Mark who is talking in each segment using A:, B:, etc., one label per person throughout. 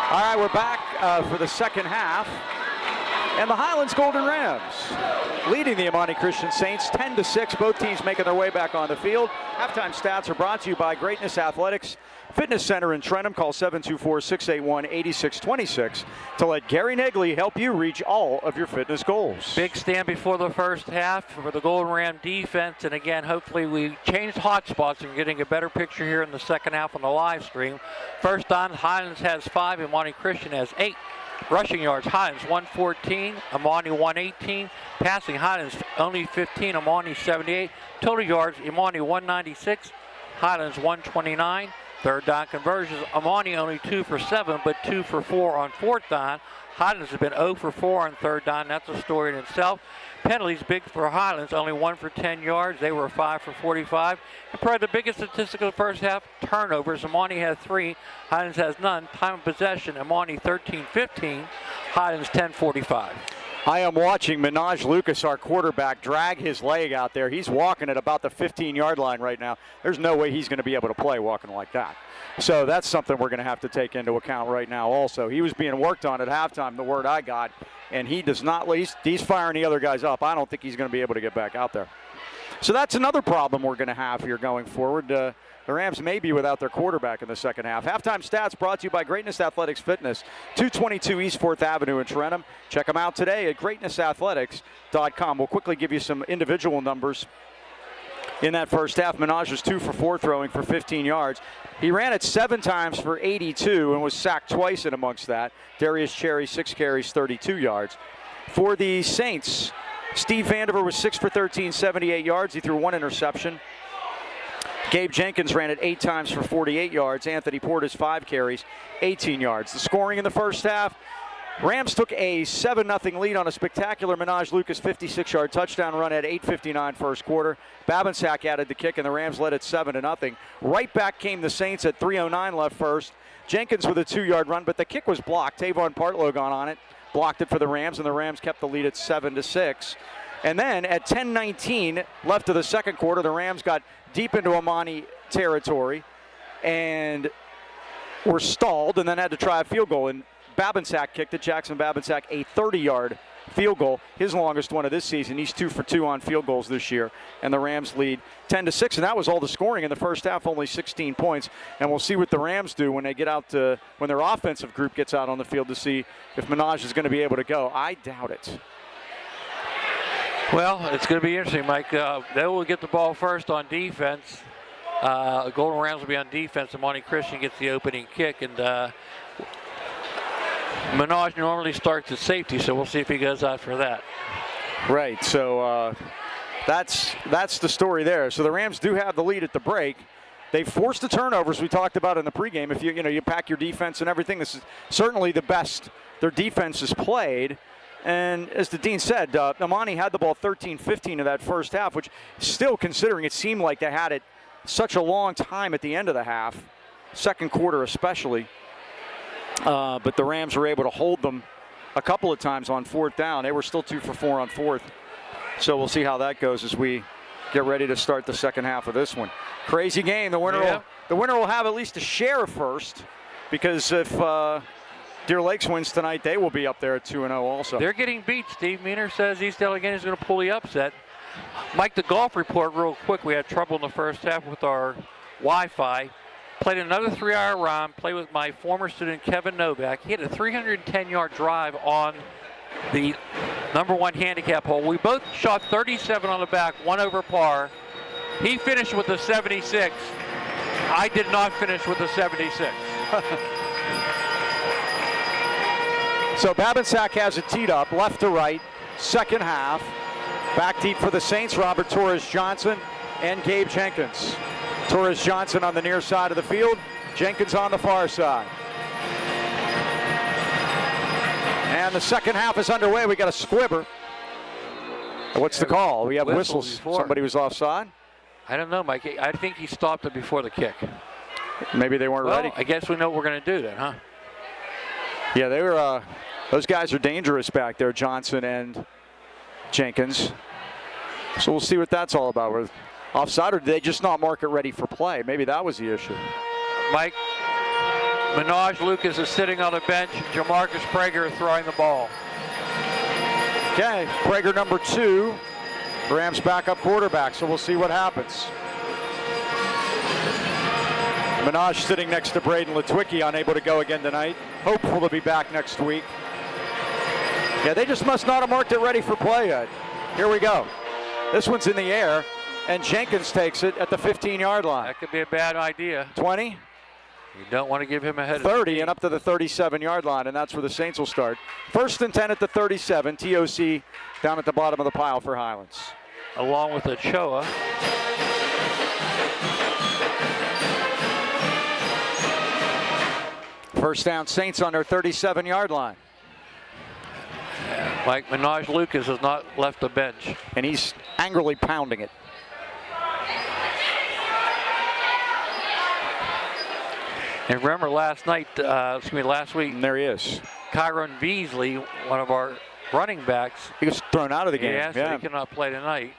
A: All right, we're back for the second half. And the Highlands Golden Rams leading the Amman Christian Saints 10-6. Both teams making their way back on the field. Halftime stats are brought to you by Greatness Athletics Fitness Center in Trenton. Call 724-681-8626 to let Gary Negley help you reach all of your fitness goals.
B: Big stand before the first half for the Golden Ram defense. And again, hopefully we changed hot spots and getting a better picture here in the second half on the live stream. First on, Highlands has 5, Imani Christian has 8. Rushing yards, Highlands 114, Imani 118. Passing, Highlands only 15, Imani 78. Total yards, Imani 196, Highlands 129. Third down conversions, Imani only 2 for 7, but 2 for 4 on fourth down. Highlands has been 0 for 4 on third down. That's a story in itself. Penalties big for Highlands, only 1 for 10 yards. They were 5 for 45. And probably the biggest statistic of the first half, turnovers. Imani has 3, Highlands has none. Time of possession, Imani 13-15, Highlands 10-45.
A: I am watching Minaj Lucas, our quarterback, drag his leg out there. He's walking at about the 15-yard line right now. There's no way he's going to be able to play walking like that. So that's something we're going to have to take into account right now also. He was being worked on at halftime, the word I got, and he does not, he's firing the other guys up. I don't think he's going to be able to get back out there. So that's another problem we're going to have here going forward. The Rams may be without their quarterback in the second half. Halftime stats brought to you by Greatness Athletics Fitness, 222 East 4th Avenue in Trenton. Check them out today at greatnessathletics.com. We'll quickly give you some individual numbers. In that first half, Minaj was 2 for 4 throwing for 15 yards. He ran it 7 times for 82 and was sacked twice in amongst that. Darius Cherry, 6 carries, 32 yards. For the Saints, Steve Vandiver was 6 for 13, 78 yards. He threw 1 interception. Gabe Jenkins ran it 8 times for 48 yards. Anthony Portis, 5 carries, 18 yards. The scoring in the first half, Rams took a 7-0 lead on a spectacular Minaj Lucas 56-yard touchdown run at 8:59 first quarter. Babinsack added the kick, and the Rams led it 7-0. Right back came the Saints at 3:09 left first. Jenkins with a 2-yard run, but the kick was blocked. Tavon Partlow got on it, blocked it for the Rams, and the Rams kept the lead at 7-6. And then at 10:19 left of the second quarter, the Rams got deep into Imani territory and were stalled and then had to try a field goal. And Babinsack kicked it. Jackson Babinsack, a 30-yard field goal, his longest one of this season. He's 2 for 2 on field goals this year, and the Rams lead 10-6. And that was all the scoring in the first half, only 16 points. And we'll see what the Rams do when they get out to, when their offensive group gets out on the field to see if Minaj is going to be able to go. I doubt it.
B: Well, it's going to be interesting, Mike. They will get the ball first on defense. Golden Rams will be on defense. Imani Christian gets the opening kick, and Minaj normally starts at safety, so we'll see if he goes out for that.
A: Right, so that's the story there. So the Rams do have the lead at the break. They forced the turnovers we talked about in the pregame. If you pack your defense and everything, this is certainly the best their defense has played. And as the Dean said, Imani had the ball 13-15 of that first half, which still, considering it seemed like they had it such a long time at the end of the half, second quarter especially. But the Rams were able to hold them a couple of times on fourth down. They were still 2 for 4 on fourth. So we'll see how that goes as we get ready to start the second half of this one. Crazy game. The winner will have at least a share first, because if Deer Lakes wins tonight, they will be up there at 2-0 also.
B: They're getting beat. Steve Meaner says East Allegheny is going to pull the upset. Mike, the golf report real quick. We had trouble in the first half with our Wi-Fi. Played another 3-hour round. Played with my former student, Kevin Novak. He had a 310-yard drive on the #1 handicap hole. We both shot 37 on the back, 1 over par. He finished with a 76. I did not finish with a 76.
A: So Babinsack has it teed up, left to right, second half. Back deep for the Saints, Robert Torres-Johnson and Gabe Jenkins. Torres-Johnson on the near side of the field, Jenkins on the far side. And the second half is underway. We got a squibber. What's the call? We have whistles. Somebody was offside?
B: I don't know, Mike. I think he stopped it before the kick.
A: Maybe they weren't ready.
B: I guess we know what we're going to do then, huh?
A: Yeah, they were. Those guys are dangerous back there, Johnson and Jenkins. So we'll see what that's all about. With offside, or did they just not mark it ready for play? Maybe that was the issue.
B: Mike, Minaj Lucas is sitting on the bench. Jamarcus Prager is throwing the ball.
A: Okay, Prager number 2, Rams backup quarterback, so we'll see what happens. Minaj sitting next to Braden Litwicki, unable to go again tonight. Hopeful to be back next week. Yeah, they just must not have marked it ready for play yet. Here we go. This one's in the air, and Jenkins takes it at the 15-yard line.
B: That could be a bad idea.
A: 20.
B: You don't want to give him a head.
A: 30 and up to the 37-yard line, and that's where the Saints will start. 1st and 10 at the 37. TOC down at the bottom of the pile for Highlands.
B: Along with the Choma.
A: First down, Saints on their 37-yard line.
B: Mike Minaj Lucas has not left the bench.
A: And he's angrily pounding it.
B: And remember last week.
A: And there he is.
B: Kyron Beasley, one of our running backs.
A: He was thrown out of the game.
B: Yeah, so he cannot play tonight.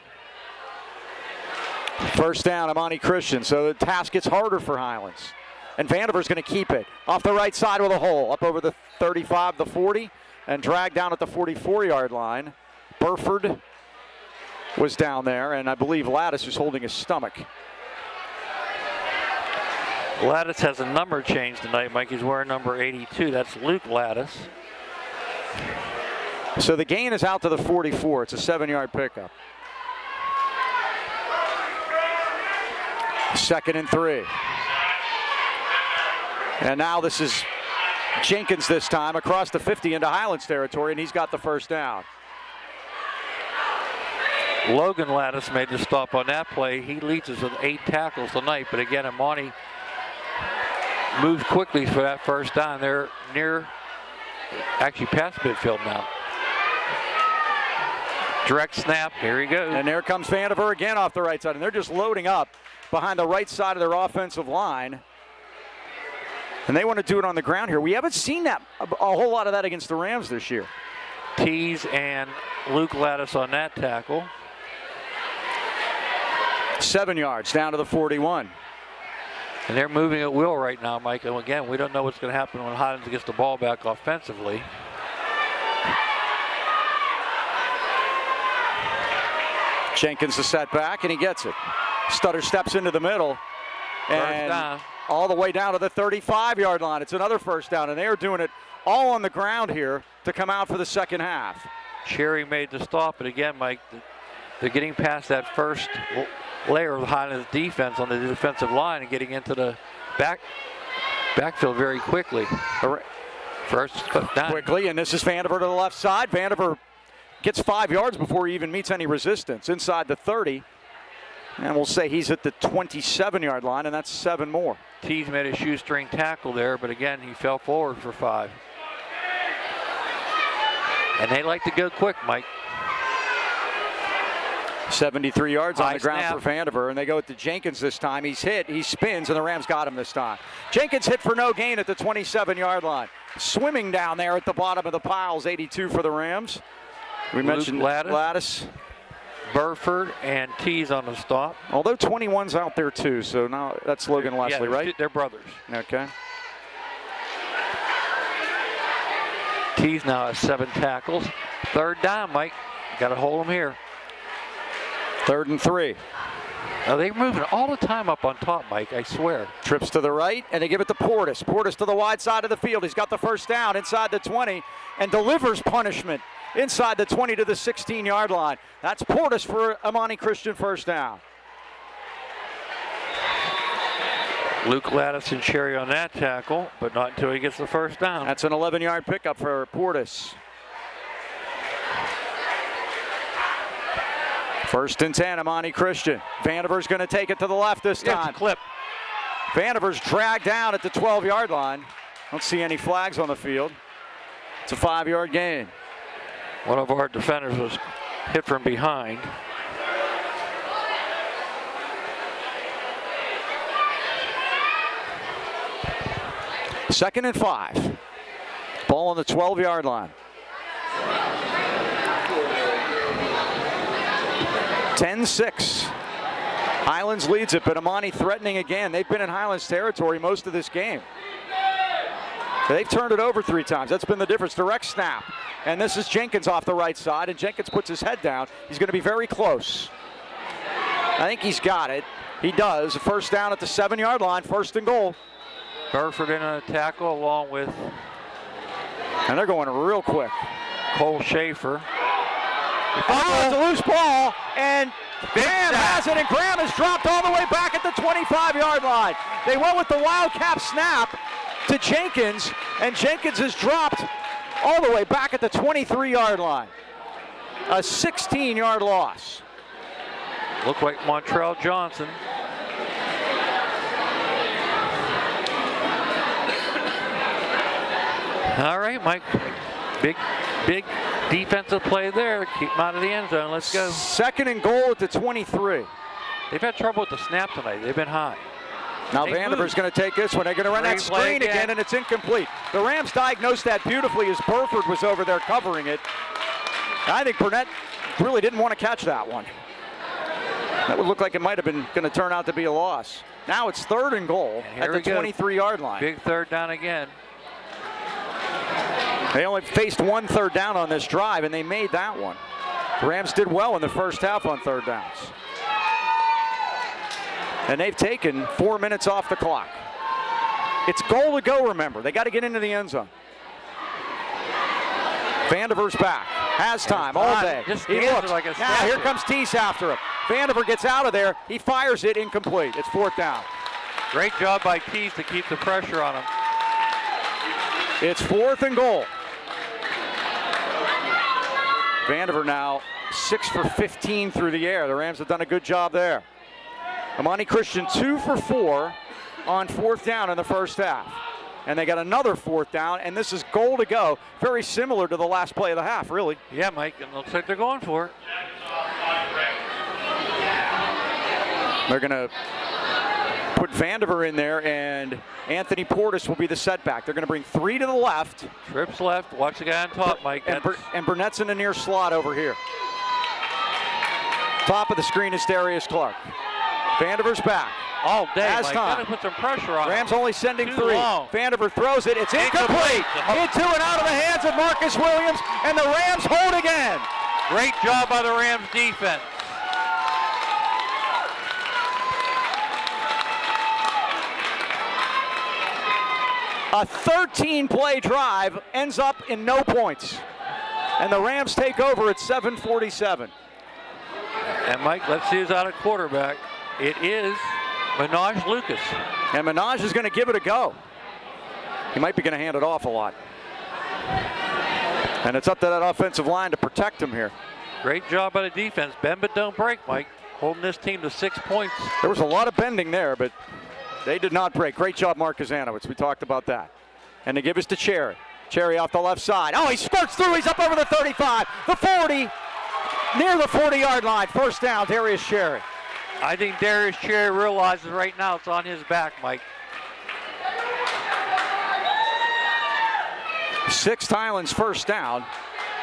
A: First down, Amani Christian. So the task gets harder for Highlands. And Vandiver's going to keep it. Off the right side with a hole. Up over the 35, the 40. And dragged down at the 44-yard line. Burford was down there. And I believe Lattice is holding his stomach.
B: Lattice has a number change tonight, Mike. He's wearing number 82. That's Luke Lattice.
A: So the gain is out to the 44. It's a 7-yard pickup. 2nd and 3. And now this is Jenkins this time across the 50 into Highlands territory, and he's got the first down.
B: Logan Lattice made the stop on that play. He leads us with 8 tackles tonight, but again, Imani moves quickly for that first down. They're actually past midfield now. Direct snap, here he goes.
A: And there comes Vandiver again off the right side, and they're just loading up behind the right side of their offensive line. And they want to do it on the ground here. We haven't seen that a whole lot of that against the Rams this year.
B: Tees and Luke Lattice on that tackle.
A: 7 yards down to the 41.
B: And they're moving at will right now, Mike. And again, we don't know what's going to happen when Highlands gets the ball back offensively.
A: Jenkins the setback, and he gets it. Stutter steps into the middle. And
B: First down.
A: All the way down to the 35-yard line. It's another first down, and they are doing it all on the ground here to come out for the second half.
B: Cherry made the stop, but again, Mike, they're getting past that first layer of Highlands defense on the defensive line and getting into the backfield very quickly. First down.
A: Quickly, and this is Vandiver to the left side. Vandiver gets 5 yards before he even meets any resistance inside the 30. And we'll say he's at the 27-yard line, and that's 7 more.
B: Tees made a shoestring tackle there, but again, he fell forward for 5. And they like to go quick, Mike.
A: 73 yards on the ground
B: snap
A: for Vandiver, and they go to Jenkins this time. He's hit, he spins, and the Rams got him this time. Jenkins hit for no gain at the 27-yard line. Swimming down there at the bottom of the piles, 82 for the Rams. We mentioned Lattice.
B: Burford and Tees on the stop.
A: Although 21's out there too, so now that's Logan Leslie, right?
B: They're brothers.
A: Okay.
B: Tees now has 7 tackles. 3rd down, Mike. Got to hold him here.
A: 3rd and 3.
B: Now they're moving all the time up on top, Mike, I swear.
A: Trips to the right, and they give it to Portis. Portis to the wide side of the field. He's got the first down inside the 20 and delivers punishment inside the 20 to the 16-yard line. That's Portis for Amani Christian first down.
B: Luke Lattice and Cherry on that tackle, but not until he gets the first down.
A: That's an 11-yard pickup for Portis. 1st and 10, Imani Christian. Vandiver's going to take it to the left this time.
B: Clip.
A: Vandiver's dragged down at the 12-yard line. Don't see any flags on the field. It's a 5-yard gain.
B: One of our defenders was hit from behind.
A: Second and 5. Ball on the 12-yard line. 10-6. Highlands leads it, but Imani threatening again. They've been in Highlands territory most of this game. They've turned it over 3 times. That's been the difference. Direct snap. And this is Jenkins off the right side, and Jenkins puts his head down. He's going to be very close. I think he's got it. He does. A first down at the 7-yard line, 1st and goal.
B: Burford in a tackle along with
A: And they're going real quick.
B: Cole Schaefer.
A: Oh, it's a loose ball, and Graham has it, and Graham is dropped all the way back at the 25-yard line. They went with the Wildcat snap to Jenkins, and Jenkins is dropped all the way back at the 23-yard line. A 16-yard loss.
B: Looked like Montrell Johnson. All right, Mike. Big defensive play there. Keep him out of the end zone. Let's go.
A: 2nd and goal at the 23.
B: They've had trouble with the snap tonight. They've been high.
A: Now Vandiver's going to take this one. They're going to run that screen again, and it's incomplete. The Rams diagnosed that beautifully as Burford was over there covering it. I think Burnett really didn't want to catch that one. That would look like it might have been going to turn out to be a loss. Now it's 3rd and goal at the 23-yard line.
B: Big 3rd down again.
A: They only faced 1 3rd down on this drive, and they made that one. The Rams did well in the first half on 3rd downs. And they've taken 4 minutes off the clock. It's goal to go, remember. They got to get into the end zone. Vandiver's back. Has time all day. He looks.
B: Like a
A: now here comes Teese after him. Vandiver gets out of there. He fires it incomplete. It's 4th down.
B: Great job by Teese to keep the pressure on him.
A: It's 4th and goal. Vandiver now 6 for 15 through the air. The Rams have done a good job there. Amman Christian 2 for 4 on 4th down in the first half. And they got another 4th down, and this is goal to go. Very similar to the last play of the half, really.
B: Yeah, Mike, and it looks like they're going for it.
A: They're going to put Vandiver in there, and Anthony Portis will be the setback. They're going to bring 3 to the left.
B: Trips left. Watch the guy on top, Mike.
A: And Burnett's in the near slot over here. Top of the screen is Darius Clark. Vandiver's back.
B: All day,
A: Has
B: Mike.
A: time.
B: Gotta put some pressure on
A: Rams
B: him.
A: only sending
B: Too
A: 3.
B: long.
A: Vandiver throws it. It's incomplete. Into and out of the hands of Marcus Williams, and the Rams hold again.
B: Great job by the Rams defense.
A: A 13-play drive ends up in no points. And the Rams take over at 7:47.
B: And Mike, let's see who's out at quarterback. It is Minaj Lucas.
A: And Minaj is going to give it a go. He might be going to hand it off a lot. And it's up to that offensive line to protect him here.
B: Great job by the defense. Bend but don't break, Mike. Holding this team to 6 points.
A: There was a lot of bending there, but they did not break. Great job, Mark Kazanowicz. We talked about that. And they give us to Cherry. Cherry off the left side. Oh, he spurts through. He's up over the 35, the 40, near the 40-yard line. First down, Darius Cherry.
B: I think Darius Cherry realizes right now it's on his back, Mike.
A: 6th Highlands first down,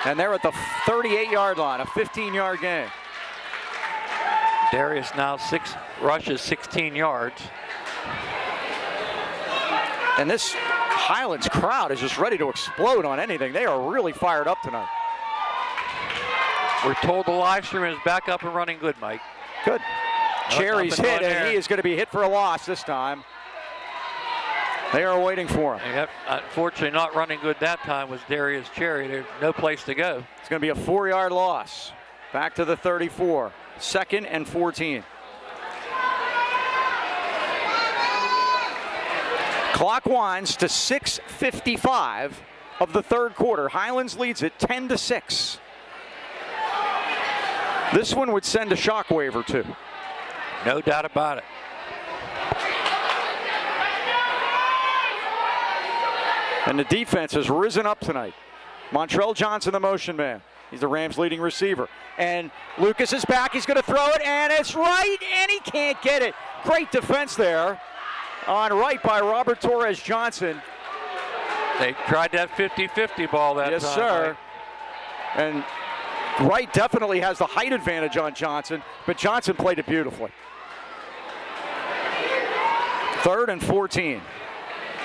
A: and they're at the 38-yard line, a 15-yard gain.
B: Darius now 6 rushes, 16 yards.
A: And this Highlands crowd is just ready to explode on anything. They are really fired up tonight.
B: We're told the live stream is back up and running good, Mike.
A: Good. Cherry's hit, and he is going to be hit for a loss this time. They are waiting for him.
B: Yep. Unfortunately, not running good that time was Darius Cherry. There's no place to go.
A: It's going to be a 4-yard loss. Back to the 34. 2nd and 14. Clock winds to 6:55 of the 3rd quarter. Highlands leads it 10-6. This one would send a shockwave or two.
B: No doubt about it.
A: And the defense has risen up tonight. Montrell Johnson, the motion man. He's the Rams' leading receiver. And Lucas is back. He's going to throw it, and it's right, and he can't get it. Great defense there on right by Robert Torres Johnson.
B: They tried that 50-50 ball that time.
A: Yes, sir. Right? And Wright definitely has the height advantage on Johnson, but Johnson played it beautifully. 3rd and 14.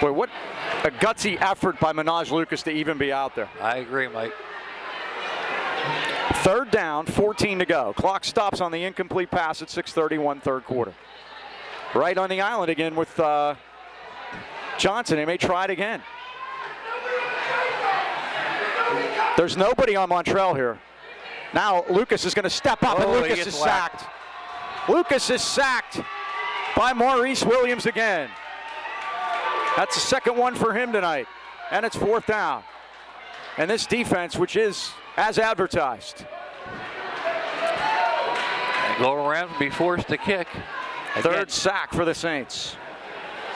A: Boy, what a gutsy effort by Minaj Lucas to even be out there.
B: I agree, Mike.
A: 3rd down, 14 to go. Clock stops on the incomplete pass at 6:31 third quarter. Right on the island again with Johnson. They may try it again. There's nobody on Montreal here. Now Lucas is going to step up, and Lucas is sacked. Lucas is sacked by Maurice Williams again. That's the 2nd one for him tonight. And it's 4th down. And this defense, which is as advertised.
B: Golden Rams will be forced to kick. Again,
A: 3rd sack for the Saints.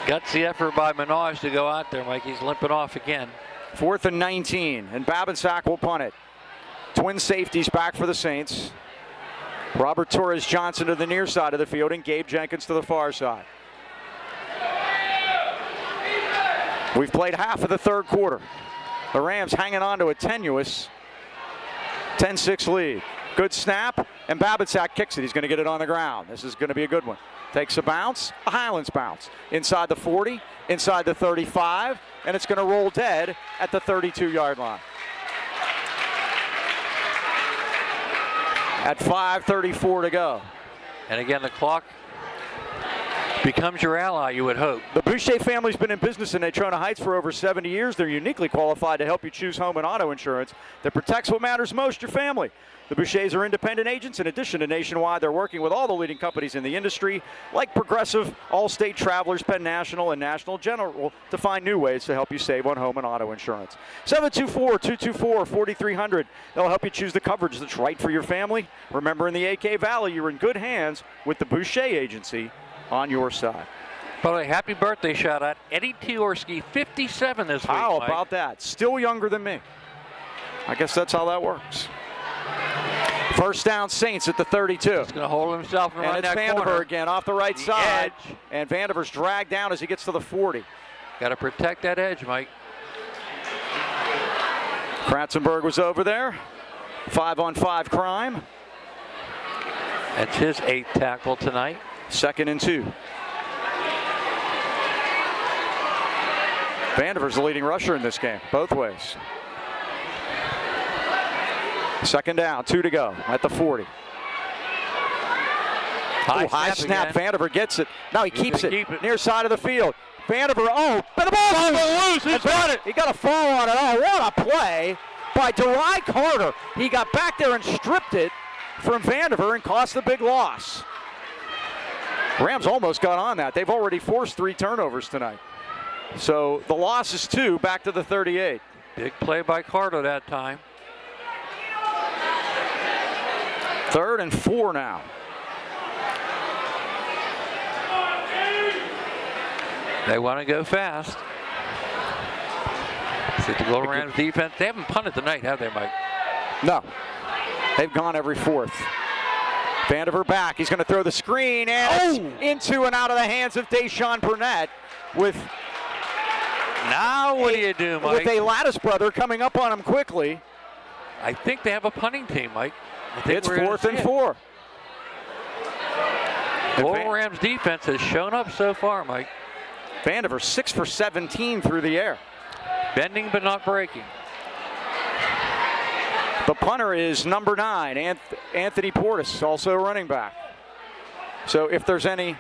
B: gutsy effort by Minaj to go out there, Mike. He's limping off again.
A: 4th and 19, and Babinsack will punt it. Twin safeties back for the Saints. Robert Torres Johnson to the near side of the field, and Gabe Jenkins to the far side. We've played half of the 3rd quarter. The Rams hanging on to a tenuous 10-6 lead. Good snap, and Babinsack kicks it. He's going to get it on the ground. This is going to be a good one. Takes a bounce, a Highlands bounce. Inside the 40, inside the 35, and it's going to roll dead at the 32-yard line. At 5:34 to go.
B: And again, the clock becomes your ally, you would hope.
A: The Boucher family's been in business in Natrona Heights for over 70 years. They're uniquely qualified to help you choose home and auto insurance that protects what matters most, your family. The Bouchers are independent agents. In addition to Nationwide, they're working with all the leading companies in the industry, like Progressive, Allstate, Travelers, Penn National, and National General, to find new ways to help you save on home and auto insurance. 724-224-4300. They'll help you choose the coverage that's right for your family. Remember, in the AK Valley, you're in good hands with the Boucher Agency on your side.
B: By the way, happy birthday shout out. Eddie Tiorski, 57 this week.
A: How
B: Mike.
A: about that? Still younger than me. I guess that's how that works. 1st down, Saints at the 32.
B: He's going to hold himself and run
A: it's
B: that
A: Vandiver
B: corner.
A: again off the right
B: The
A: side.
B: edge.
A: And Vandiver's dragged down as he gets to the 40.
B: Got to protect that edge, Mike.
A: Kratzenberg was over there. 5-on-5 crime.
B: That's his 8th tackle tonight.
A: 2nd and 2. Vandiver's the leading rusher in this game, both ways. 2nd down, 2 to go at the 40. High snap. Vandiver gets it. Now he keeps it. Near side of the field. Vandiver, but the ball's loose. He's got it. He got a fall on it. Oh, what a play by DeRy Carter. He got back there and stripped it from Vandiver and cost the big loss. Rams almost got on that. They've already forced 3 turnovers tonight. So the loss is 2, back to the 38.
B: Big play by Carter that time.
A: 3rd and 4 now.
B: They want to go fast. See the Golden Rams defense. They haven't punted tonight, have they, Mike?
A: No. They've gone every 4th. Vandiver back. He's going to throw the screen, and it's into and out of the hands of Deshaun Burnett with
B: Now what do you do, Mike?
A: With a Lattice brother coming up on him quickly.
B: I think they have a punting team, Mike.
A: It's 4th and 4.
B: Golden Rams defense has shown up so far, Mike.
A: Vandiver 6 for 17 through the air.
B: Bending but not breaking.
A: The punter is number 9, Anthony Portis, also a running back. So if there's any,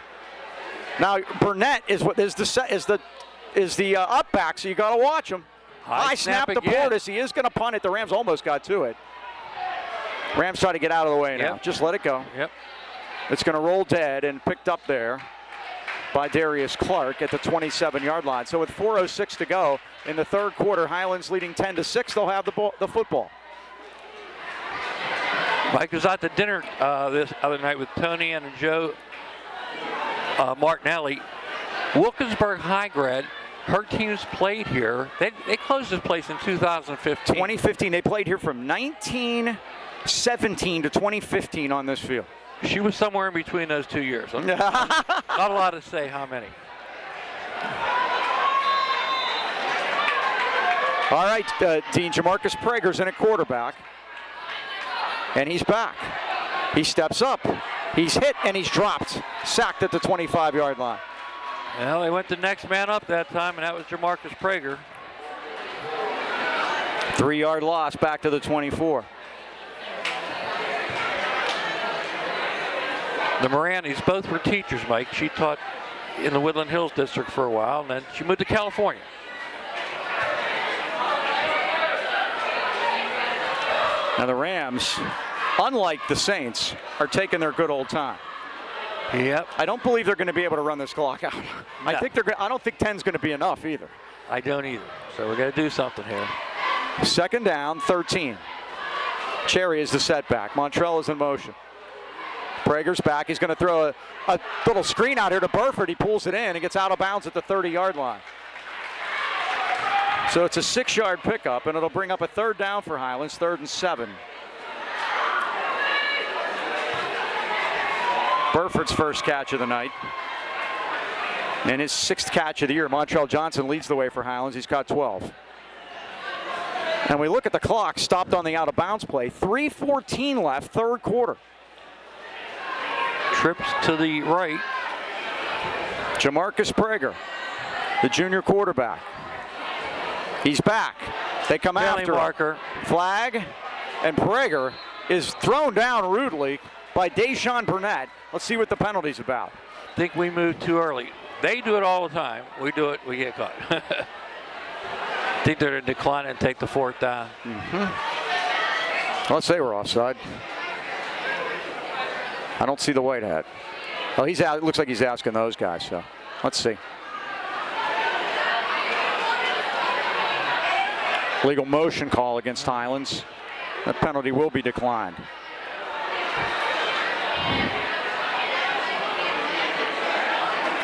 A: now Burnett is the up back, so you got to watch him. High snap to Portis. He is going to punt it. The Rams almost got to it. Rams try to get out of the way now. Just let it go.
B: Yep.
A: It's going to roll dead and picked up there by Darius Clark at the 27-yard line. So with 4:06 to go in the 3rd quarter, Highlands leading 10-6. They'll have the football.
B: Mike was out to dinner this other night with Tony and Joe Martinelli. Wilkinsburg High grad. Her teams played here. They closed this place in 2015.
A: 2015. They played here from 1917 to 2015 on this field.
B: She was somewhere in between those 2 years. Not a lot to say how many.
A: All right, Dean, Jamarcus Prager's in at quarterback. And he's back. He steps up. He's hit and he's dropped. Sacked at the 25-yard line.
B: Well, they went the next man up that time, and that was Jamarcus Prager.
A: 3-yard loss back to the 24.
B: The Moranis both were teachers, Mike. She taught in the Woodland Hills district for a while, and then she moved to California.
A: Now the Rams, unlike the Saints, are taking their good old time.
B: Yep.
A: I don't believe they're going to be able to run this clock out.
B: No.
A: I don't think 10's going to be enough either.
B: I don't either. So we're going to do something here.
A: 2nd down, 13. Cherry is the setback. Montrell is in motion. Prager's back. He's going to throw a little screen out here to Burford. He pulls it in and gets out of bounds at the 30-yard line. So it's a 6-yard pickup, and it'll bring up a 3rd down for Highlands, 3rd and 7. Burford's first catch of the night. And his 6th catch of the year. Montrell Johnson leads the way for Highlands. He's got 12. And we look at the clock, stopped on the out-of-bounds play. 3:14 left, 3rd quarter.
B: Trips to the right.
A: Jamarcus Prager, the junior quarterback. He's back. They come after
B: marker.
A: Flag, and Prager is thrown down rudely by Deshaun Burnett. Let's see what the penalty's about.
B: I think we moved too early. They do it all the time. We do it, we get caught. I think they're going to decline and take the 4th down.
A: Let's say we're offside. I don't see the white hat. Well, it looks like he's asking those guys, so let's see. Legal motion call against Highlands. That penalty will be declined.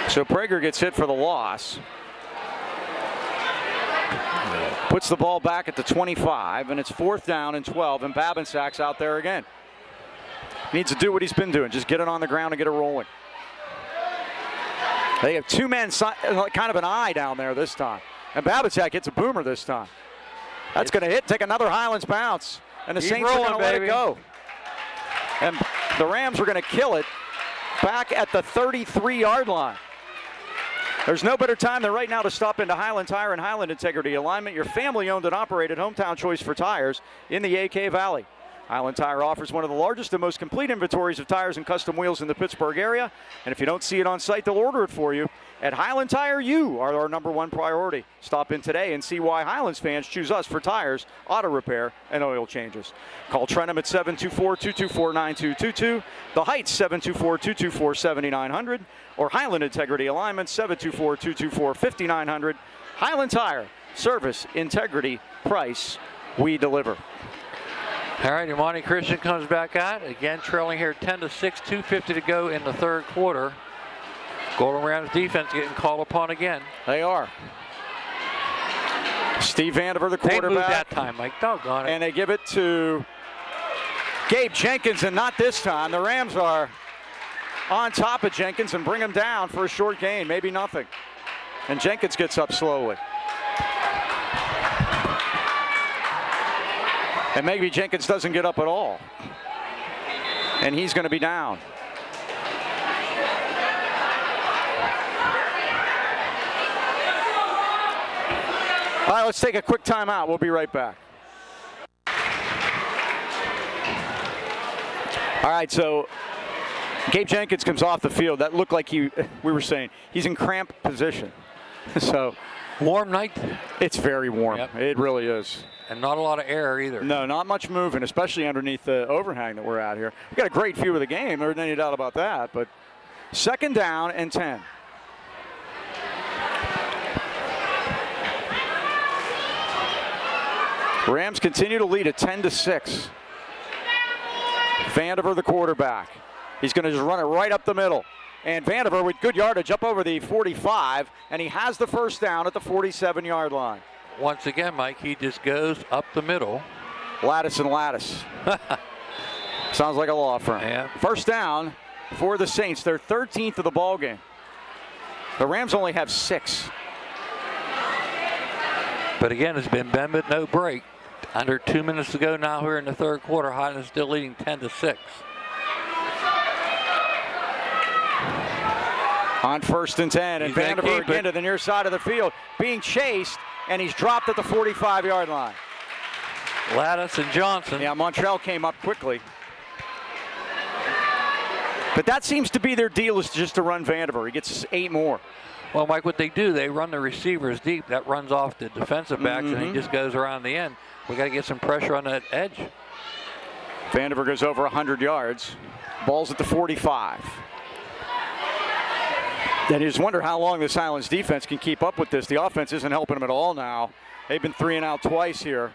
A: So Prager gets hit for the loss. Puts the ball back at the 25, and it's 4th down and 12, and Babinsack's out there again. Needs to do what he's been doing, just get it on the ground and get it rolling. They have 2 men, kind of an eye down there this time. And Babinsack hits a boomer this time. That's going to take another Highlands bounce. And the Saints are going to let it go. And the Rams are going to kill it back at the 33-yard line. There's no better time than right now to stop into Highland Tire and Highland Integrity Alignment, your family-owned and operated hometown choice for tires in the AK Valley. Highland Tire offers one of the largest and most complete inventories of tires and custom wheels in the Pittsburgh area. And if you don't see it on site, they'll order it for you. At Highland Tire, you are our #1 priority. Stop in today and see why Highlands fans choose us for tires, auto repair, and oil changes. Call Trenham at 724-224-9222, The Heights 724-224-7900, or Highland Integrity Alignment 724-224-5900. Highland Tire, service, integrity, price, we deliver.
B: All right, Imani Christian comes back out. Again, trailing here 10-6, 2:50 to go in the 3rd quarter. Golden Rams defense getting called upon again.
A: They are. Steve Vandiver, the quarterback.
B: They moved that time, Mike. Doggone it.
A: And they give it to Gabe Jenkins, and not this time. The Rams are on top of Jenkins and bring him down for a short gain, maybe nothing. And Jenkins gets up slowly. And maybe Jenkins doesn't get up at all. And he's going to be down. All right, let's take a quick timeout. We'll be right back. All right, so Gabe Jenkins comes off the field. That looked like we were saying, he's in cramped position. So
B: warm night.
A: It's very warm.
B: Yep.
A: It really is.
B: And not a lot of air either.
A: No, not much moving, especially underneath the overhang that we're at here. We've got a great view of the game. There's any doubt about that. But 2nd down and 10. Rams continue to lead at 10-6. Vandiver, the quarterback. He's going to just run it right up the middle. And Vandiver with good yardage up over the 45, and he has the 1st down at the 47-yard line.
B: Once again, Mike, he just goes up the middle.
A: Lattice and Lattice. Sounds like a law firm.
B: Yeah.
A: 1st down for the Saints. They're 13th of the ball game. The Rams only have 6.
B: But again, it's been bend but no break. Under 2 minutes to go now here in the 3rd quarter. Highlands still leading 10-6.
A: On 1st and 10, and Vandiver again to the near side of the field, being chased, and he's dropped at the 45-yard line.
B: Lattis and Johnson.
A: Yeah, Montreal came up quickly. But that seems to be their deal, is just to run Vandiver. He gets 8 more.
B: Well, Mike, what they do, they run the receivers deep. That runs off the defensive backs, and he just goes around the end. We got to get some pressure on that edge.
A: Vandiver goes over 100 yards. Ball's at the 45. Then you just wonder how long this Highlands defense can keep up with this. The offense isn't helping them at all now. They've been 3 and out twice here.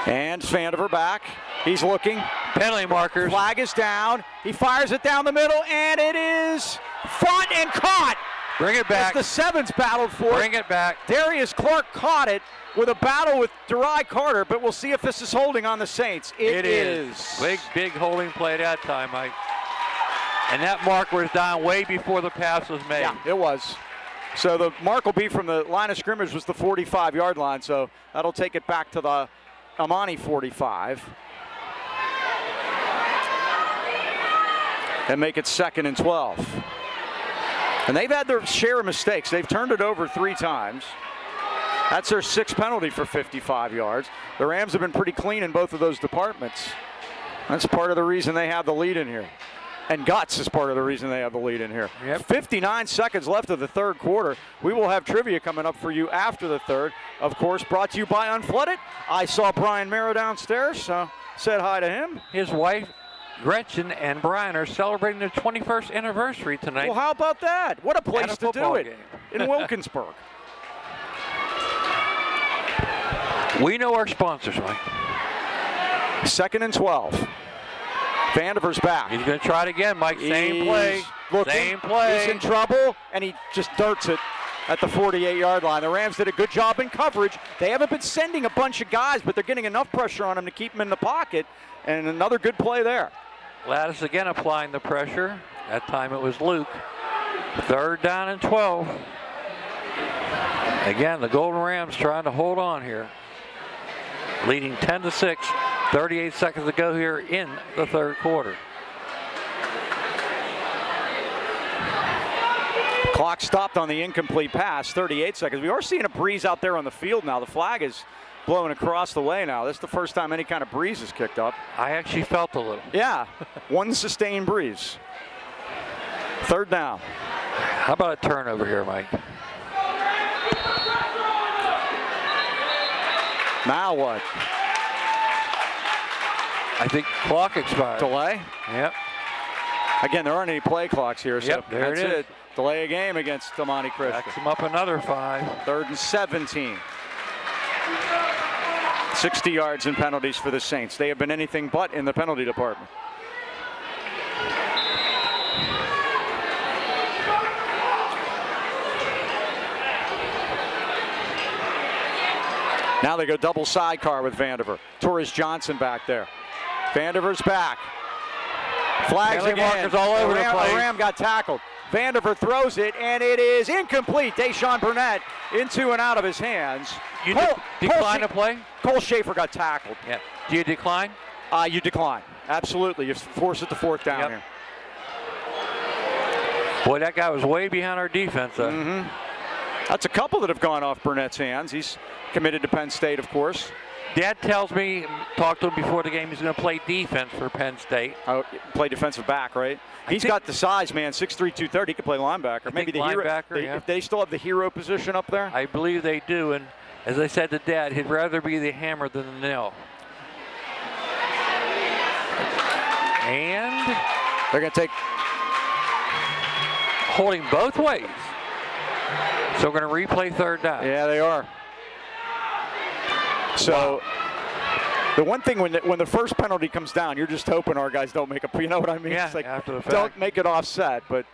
A: And Vandiver back. He's looking.
B: Penalty markers.
A: Flag is down. He fires it down the middle, and it is fought and caught.
B: Bring it back.
A: As the Sevens battled for it.
B: Bring it back.
A: Darius Clark caught it with a battle with Derai Carter, but we'll see if this is holding on the Saints. It is.
B: Big holding play that time, Mike. And that mark was down way before the pass was made.
A: Yeah, it was. So the mark will be from the line of scrimmage was the 45-yard line, so that'll take it back to the Imani 45. And make it 2nd and 12. And they've had their share of mistakes. They've turned it over 3 times. That's their 6th penalty for 55 yards. The Rams have been pretty clean in both of those departments. That's part of the reason they have the lead in here. And guts is part of the reason they have the lead in here.
B: Yep.
A: 59 seconds left of the 3rd quarter. We will have trivia coming up for you after the 3rd. Of course, brought to you by Unflooded. I saw Brian Merrow downstairs, so said hi to him.
B: His wife, Gretchen, and Brian are celebrating their 21st anniversary tonight.
A: Well, how about that? What a place to do it
B: game.
A: in Wilkinsburg.
B: We know our sponsors, Mike.
A: 2nd and 12. Vandiver's back.
B: He's going to try it again, Mike. Same play. Same play.
A: He's in trouble, and he just darts it at the 48-yard line. The Rams did a good job in coverage. They haven't been sending a bunch of guys, but they're getting enough pressure on him to keep him in the pocket, and another good play there.
B: Lattis again applying the pressure. That time it was Luke. 3rd down and 12. Again, the Golden Rams trying to hold on here. Leading 10-6. 38 seconds to go here in the 3rd quarter.
A: Clock stopped on the incomplete pass, 38 seconds. We are seeing a breeze out there on the field now. The flag is blowing across the way now. This is the first time any kind of breeze is kicked up.
B: I actually felt a little.
A: Yeah, one sustained breeze. 3rd down.
B: How about a turnover here, Mike?
A: Now what?
B: I think clock expired.
A: Delay?
B: Yep.
A: Again, there aren't any play clocks here, so
B: Yep, there
A: that's
B: it is.
A: it. Delay a game against Amman Christian.
B: Backs him up another 5.
A: 3rd and 17. 60 yards in penalties for the Saints. They have been anything but in the penalty department. Now they go double sidecar with Vandiver. Torres Johnson back there. Vandiver's back. Flags
B: Penalty
A: again.
B: markers all over the place.
A: Ram got tackled. Vandiver throws it, and it is incomplete. Deshaun Burnett into and out of his hands.
B: You decline to play?
A: Cole Schaefer got tackled.
B: Yeah. Do you decline?
A: You decline. Absolutely. You force it to 4th down here.
B: Boy, that guy was way behind our defense.
A: That's a couple that have gone off Burnett's hands. He's committed to Penn State, of course.
B: Dad tells me, talked to him before the game, he's going to play defense for Penn State.
A: Play defensive back, right? He's got the size, man, 6'3", 230. He could play linebacker. Maybe the
B: linebacker,
A: hero. If they still have the hero position up there.
B: I believe they do, and as I said to Dad, he'd rather be the hammer than the nail. And
A: they're going to take
B: holding both ways. So we're going to replay 3rd down.
A: Yeah, they are. So the one thing when the first penalty comes down, you're just hoping our guys don't make a, you know what I mean?
B: Yeah,
A: it's like,
B: after the fact.
A: Don't make it offset. But,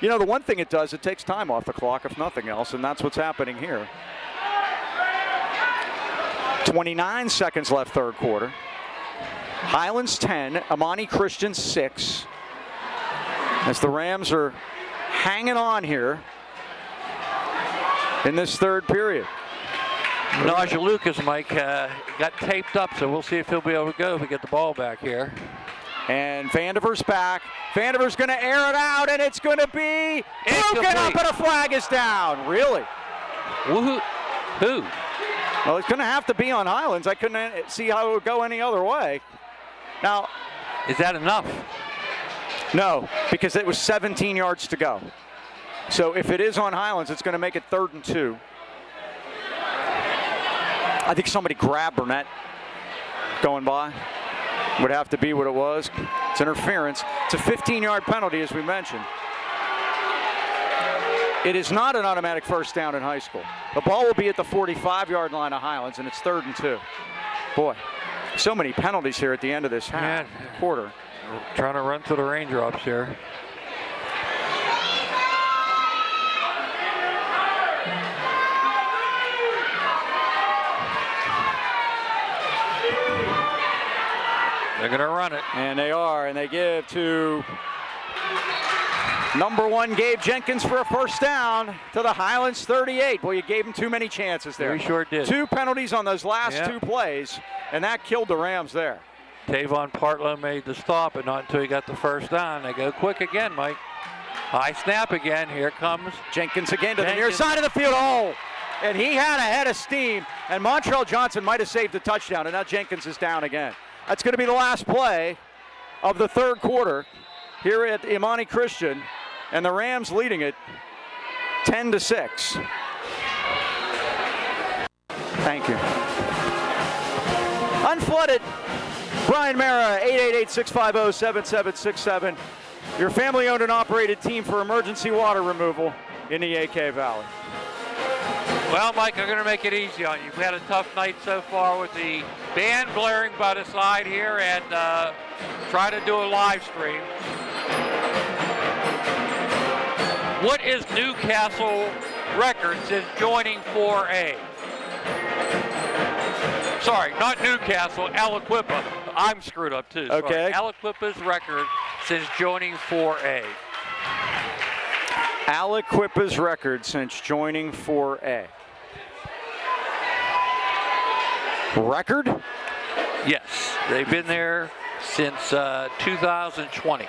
A: you know, the one thing it does, it takes time off the clock, if nothing else, and that's what's happening here. 29 seconds left 3rd quarter. Highlands 10, Amman Christian 6. As the Rams are hanging on here in this 3rd period.
B: Najee Lucas, Mike, got taped up, so we'll see if he'll be able to go if we get the ball back here.
A: And Vandiver's back. Vandiver's going to air it out, and it's going to be broken up, and a flag is down. Really?
B: Who?
A: Well, it's going to have to be on Highlands. I couldn't see how it would go any other way. Now,
B: is that enough?
A: No, because it was 17 yards to go. So if it is on Highlands, it's going to make it 3rd and 2. I think somebody grabbed Burnett going by. Would have to be what it was. It's interference. It's a 15-yard penalty, as we mentioned. It is not an automatic first down in high school. The ball will be at the 45-yard line of Highlands, and it's 3rd and 2. Boy, so many penalties here at the end of this quarter.
B: We're trying to run through the raindrops here. They're going to run it.
A: And they are, and they give to number 1, Gabe Jenkins, for a first down to the Highlands 38. Boy, you gave him too many chances there.
B: We sure did.
A: 2 penalties on those last 2 plays, and that killed the Rams there.
B: Tavon Partlow made the stop, but not until he got the first down. They go quick again, Mike. High snap again. Here comes
A: Jenkins again to the near side of the field. Oh, and he had a head of steam, and Montrell Johnson might have saved a touchdown, and now Jenkins is down again. That's going to be the last play of the 3rd quarter here at Imani Christian, and the Rams leading it 10-6. Thank you. Unflooded. Brian Mara, 888-650-7767. Your family-owned and operated team for emergency water removal in the AK Valley.
B: Well, Mike, I'm going to make it easy on you. We've had a tough night so far with the band blaring by the side here and try to do a live stream. What is Newcastle record since joining 4A? Sorry, not Newcastle, Aliquippa. I'm screwed up too.
A: Okay.
B: Sorry. Aliquippa's record since joining 4A.
A: Aliquippa's record since joining 4A. Record?
B: Yes, they've been there since 2020.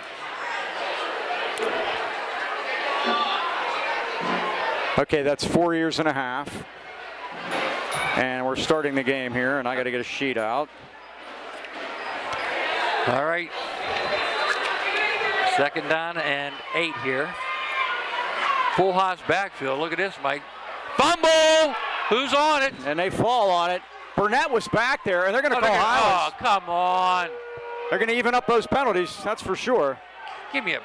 A: Okay, that's 4 years and a half. And we're starting the game here, and I got to get a sheet out.
B: All right. 2nd down and 8 here. Full house backfield. Look at this, Mike. Fumble! Who's on it?
A: And they fall on it. Burnett was back there, and they're going to call Highlands.
B: Oh, come on.
A: They're going to even up those penalties, that's for sure.
B: Give me a...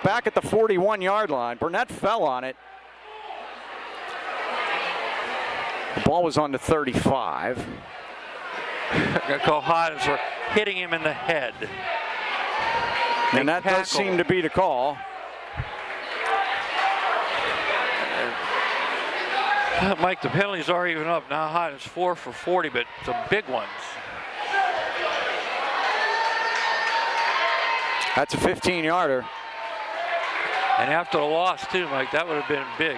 A: Back at the 41-yard line. Burnett fell on it. The ball was on the 35.
B: They're going to call Highlands for hitting him in the head.
A: And that does seem to be the call.
B: Mike, the penalties are even up. Now Highlands 4 for 40, but some big ones.
A: That's a 15-yarder.
B: And after the loss, too, Mike, that would have been big.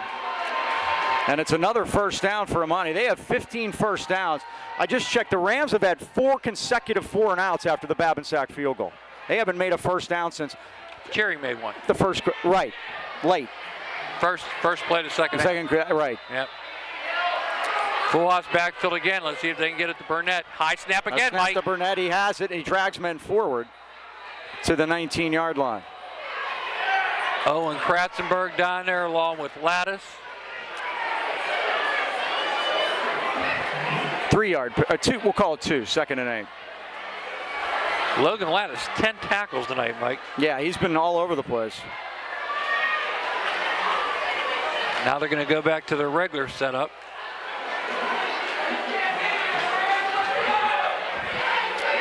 A: And it's another first down for Imani. They have 15 first downs. I just checked. The Rams have had 4 consecutive 4-and-outs after the Babinsack field goal. They haven't made a first down since.
B: Cherry made one.
A: The first, right, late.
B: First play to second.
A: Right.
B: Yep. Full house backfield again. Let's see if they can get it to Burnett. High snap again, Mike.
A: To Burnett. He has it. He drags men forward to the 19-yard line.
B: Owen Kratzenberg down there along with Lattice.
A: 3-yard, 2. We'll call it 2. 2nd and 8.
B: Logan Lattice, 10 tackles tonight, Mike.
A: Yeah, he's been all over the place.
B: Now they're going to go back to their regular setup.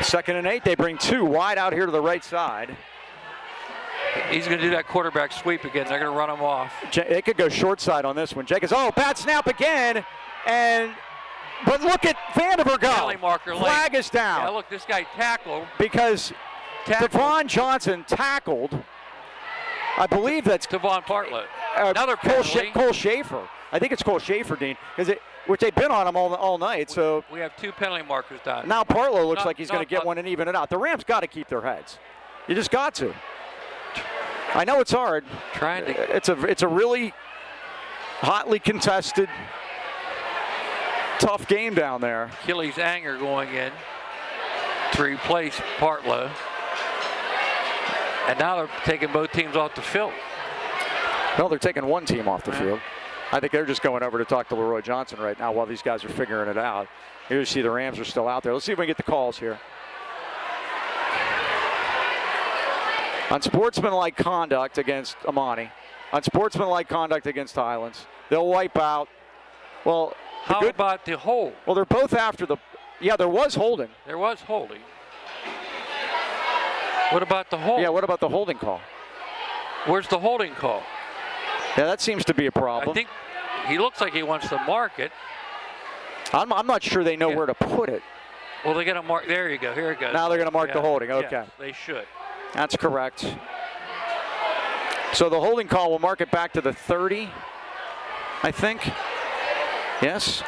A: Second and 8. They bring 2 wide out here to the right side.
B: He's going to do that quarterback sweep again. They're going to run him off.
A: They could go short side on this one. Jenkins, bad snap again. But look at Vandiver go.
B: Penalty marker
A: Flag
B: late.
A: is down.
B: Yeah, look, this guy tackled.
A: Because Devon Johnson tackled, I believe that's
B: Tavon Partlow. Another penalty.
A: Cole Schaefer. I think it's Cole Schaefer, Dean, which they've been on him all night. So
B: we have 2 penalty markers down.
A: Now Partlow looks like he's going to get one and even it out. The Rams got to keep their heads. You just got to. I know it's hard.
B: Trying to.
A: It's a really hotly contested, tough game down there.
B: Achilles Anger going in to replace Partlow. And now they're taking both teams off the field.
A: No, they're taking one team off the field. I think they're just going over to talk to Leroy Johnson right now while these guys are figuring it out. Here you see the Rams are still out there. Let's see if we can get the calls here. Unsportsmanlike conduct against Imani. Unsportsmanlike conduct against Highlands. They'll wipe out. Well,
B: how about the hold?
A: Well, they're both after the. Yeah, there was holding.
B: There was holding. What about the hold?
A: Yeah, what about the holding call?
B: Where's the holding call?
A: Yeah, that seems to be a problem.
B: I think he looks like he wants to mark it.
A: I'm not sure they know where to put it.
B: Well, they're going to mark. There you go. Here it goes.
A: Now they're going to mark the holding. Okay.
B: Yes, they should.
A: That's correct. So the holding call will mark it back to the 30, I think. Yes.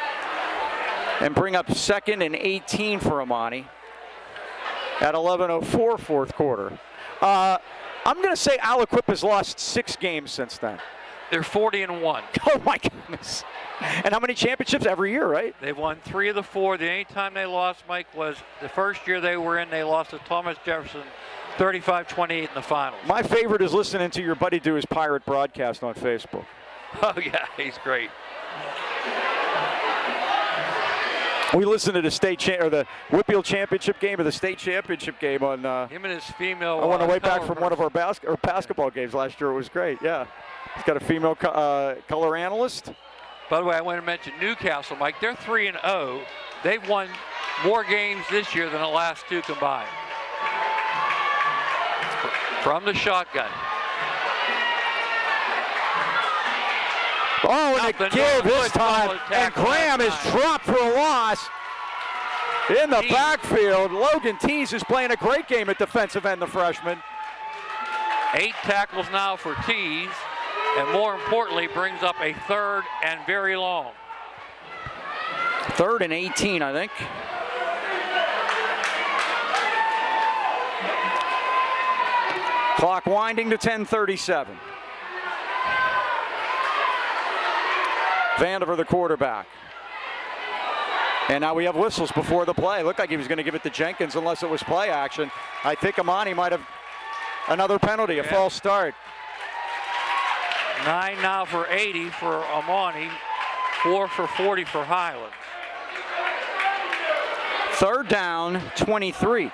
A: And bring up 2nd and 18 for Imani at 11:04 fourth quarter. I'm going to say Aliquip has lost 6 games since then.
B: They're 40-1.
A: Oh, my goodness. And how many championships? Every year, right?
B: They've won 3 of the 4. The only time they lost, Mike, was the first year they were in. They lost to Thomas Jefferson 35-28 in the finals.
A: My favorite is listening to your buddy do his pirate broadcast on Facebook.
B: Oh, yeah, he's great.
A: We listened to the Whitfield Championship game or the state championship game on.
B: Him and his female.
A: I went way back from one of our basketball games last year. It was great. Yeah, he's got a female color analyst.
B: By the way, I want to mention Newcastle, Mike. They're 3-0. They've won more games this year than the last 2 combined. From the shotgun.
A: Oh, and a give this time, and Graham is dropped for a loss in the backfield. Logan Tees is playing a great game at defensive end, the freshman.
B: 8 tackles now for Tees, and more importantly, brings up a 3rd and very long.
A: 3rd and 18, I think. Clock winding to 10:37. Vandiver, the quarterback. And now we have whistles before the play. Looked like he was going to give it to Jenkins unless it was play action. I think Imani might have another penalty, a false start.
B: 9 now for 80 for Imani, 4 for 40 for Highlands.
A: 3rd down, 23.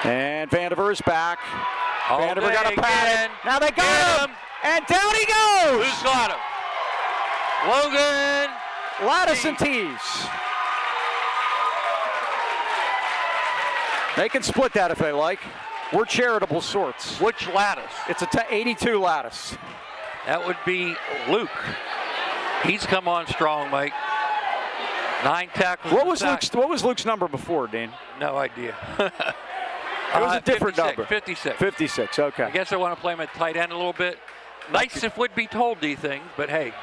A: And Vandiver is back. Vandiver got a pad. Now they got him. And down he goes.
B: Who's got him? Logan.
A: Lattice and Tees. They can split that if they like. We're charitable sorts.
B: Which Lattice?
A: It's a 82 Lattice.
B: That would be Luke. He's come on strong, Mike. 9 tackles.
A: What was Luke's number before, Dean?
B: No idea.
A: It was a different
B: 56,
A: number.
B: 56.
A: 56, okay.
B: I guess I want to play him at tight end a little bit. Nice if we'd be told these things, but hey.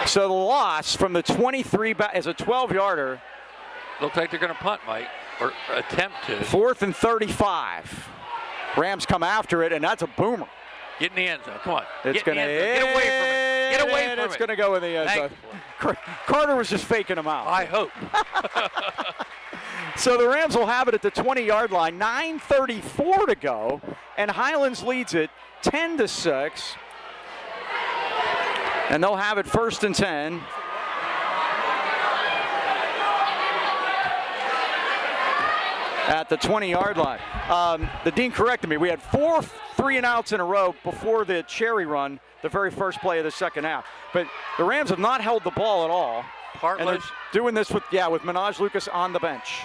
A: So the loss from the 23 back is a 12-yarder.
B: Looks like they're going to punt, Mike, or attempt to.
A: 4th and 35. Rams come after it, and that's a boomer.
B: Get in the end zone. Come on.
A: It's going to
B: get away from it. Get away from it.
A: It's going to go in the end zone. Carter was just faking him out.
B: I hope.
A: So the Rams will have it at the 20-yard line. 9:34 to go, and Highlands leads it 10-6. And they'll have it 1st and 10. At the 20-yard line. The dean corrected me. We had 4 3-and-outs in a row before the cherry run, the very first play of the second half. But the Rams have not held the ball at all. And they're doing this with Minaj Lucas on the bench.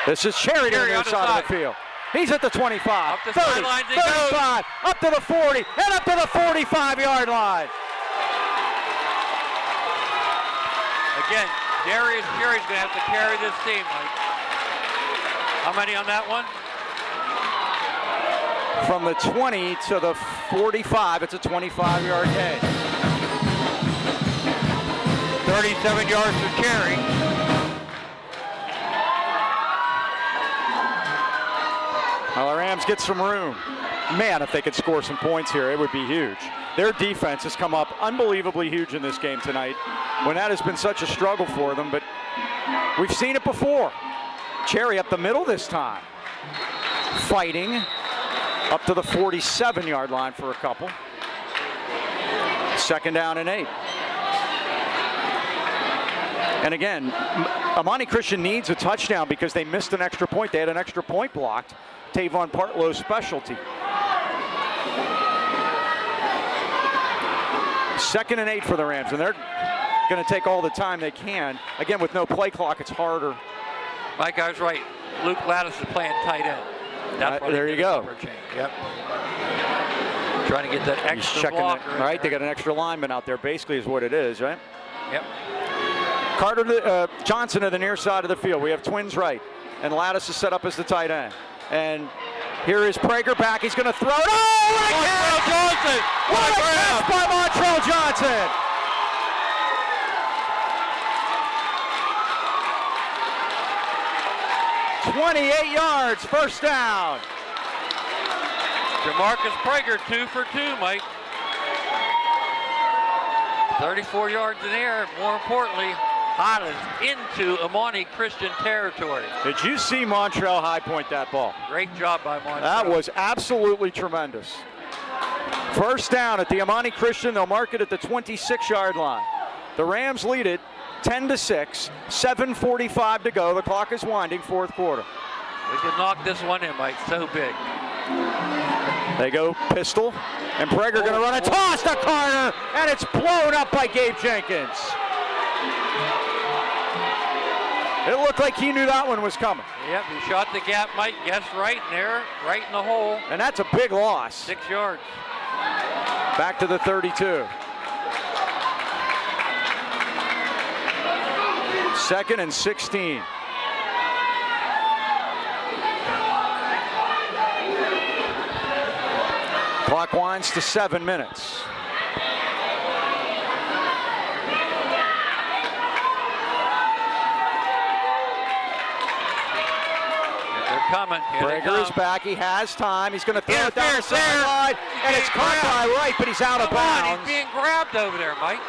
A: This is Cherry to the other side of the field. He's at the 25, 30, 35, up to the 40, and up to the 45-yard line.
B: Again, Darius Cherry's going to have to carry this team, Mike. How many on that one?
A: from the 20 to the 45. It's a 25-yard gain.
B: 37 yards to carry.
A: Well, the Rams get some room. Man, if they could score some points here, it would be huge. Their defense has come up unbelievably huge in this game tonight, when that has been such a struggle for them, but we've seen it before. Cherry up the middle this time. Fighting up to the 47-yard line for a couple. 2nd down and 8. And again, Amman Christian needs a touchdown because they missed an extra point. They had an extra point blocked. Tavon Partlow's specialty. 2nd and 8 for the Rams, and they're going to take all the time they can. Again, with no play clock, it's harder.
B: Mike, I was right. Luke Lattis is playing tight end. That's why
A: there you go.
B: Yep. Trying to get that extra blocker.
A: Right, they got an extra lineman out there, basically is what it is, right?
B: Yep.
A: Carter Johnson to the near side of the field. We have twins right, and Lattis is set up as the tight end. And here is Prager back. He's going to throw it. Oh, what a catch!
B: Johnson!
A: What a catch by Montrell Johnson! "28 yards, 1st down."
B: Jamarcus Prager 2 for 2, Mike. 34 yards in the air. More importantly, Highlands into Imani Christian territory.
A: Did you see Montrell high point that ball?
B: Great job by Montrell.
A: That was absolutely tremendous. 1st down at the Imani Christian. They'll mark it at the 26-yard line. The Rams lead it 10-6. 7:45 to go. The clock is winding. 4th quarter.
B: We can knock this one in, Mike. So big.
A: They go pistol, and Prager going to run a toss to Carter, and it's blown up by Gabe Jenkins. It looked like he knew that one was coming.
B: Yep, he shot the gap, Mike. Guessed right in there, right in the hole.
A: And that's a big loss.
B: 6 yards.
A: Back to the 32. 2nd and 16. Clock winds to 7 minutes.
B: Coming.
A: Prager is back. He has time. He's going to throw it down the sideline, and it's caught by Wright, but he's out of bounds.
B: He's being grabbed over there, Mike.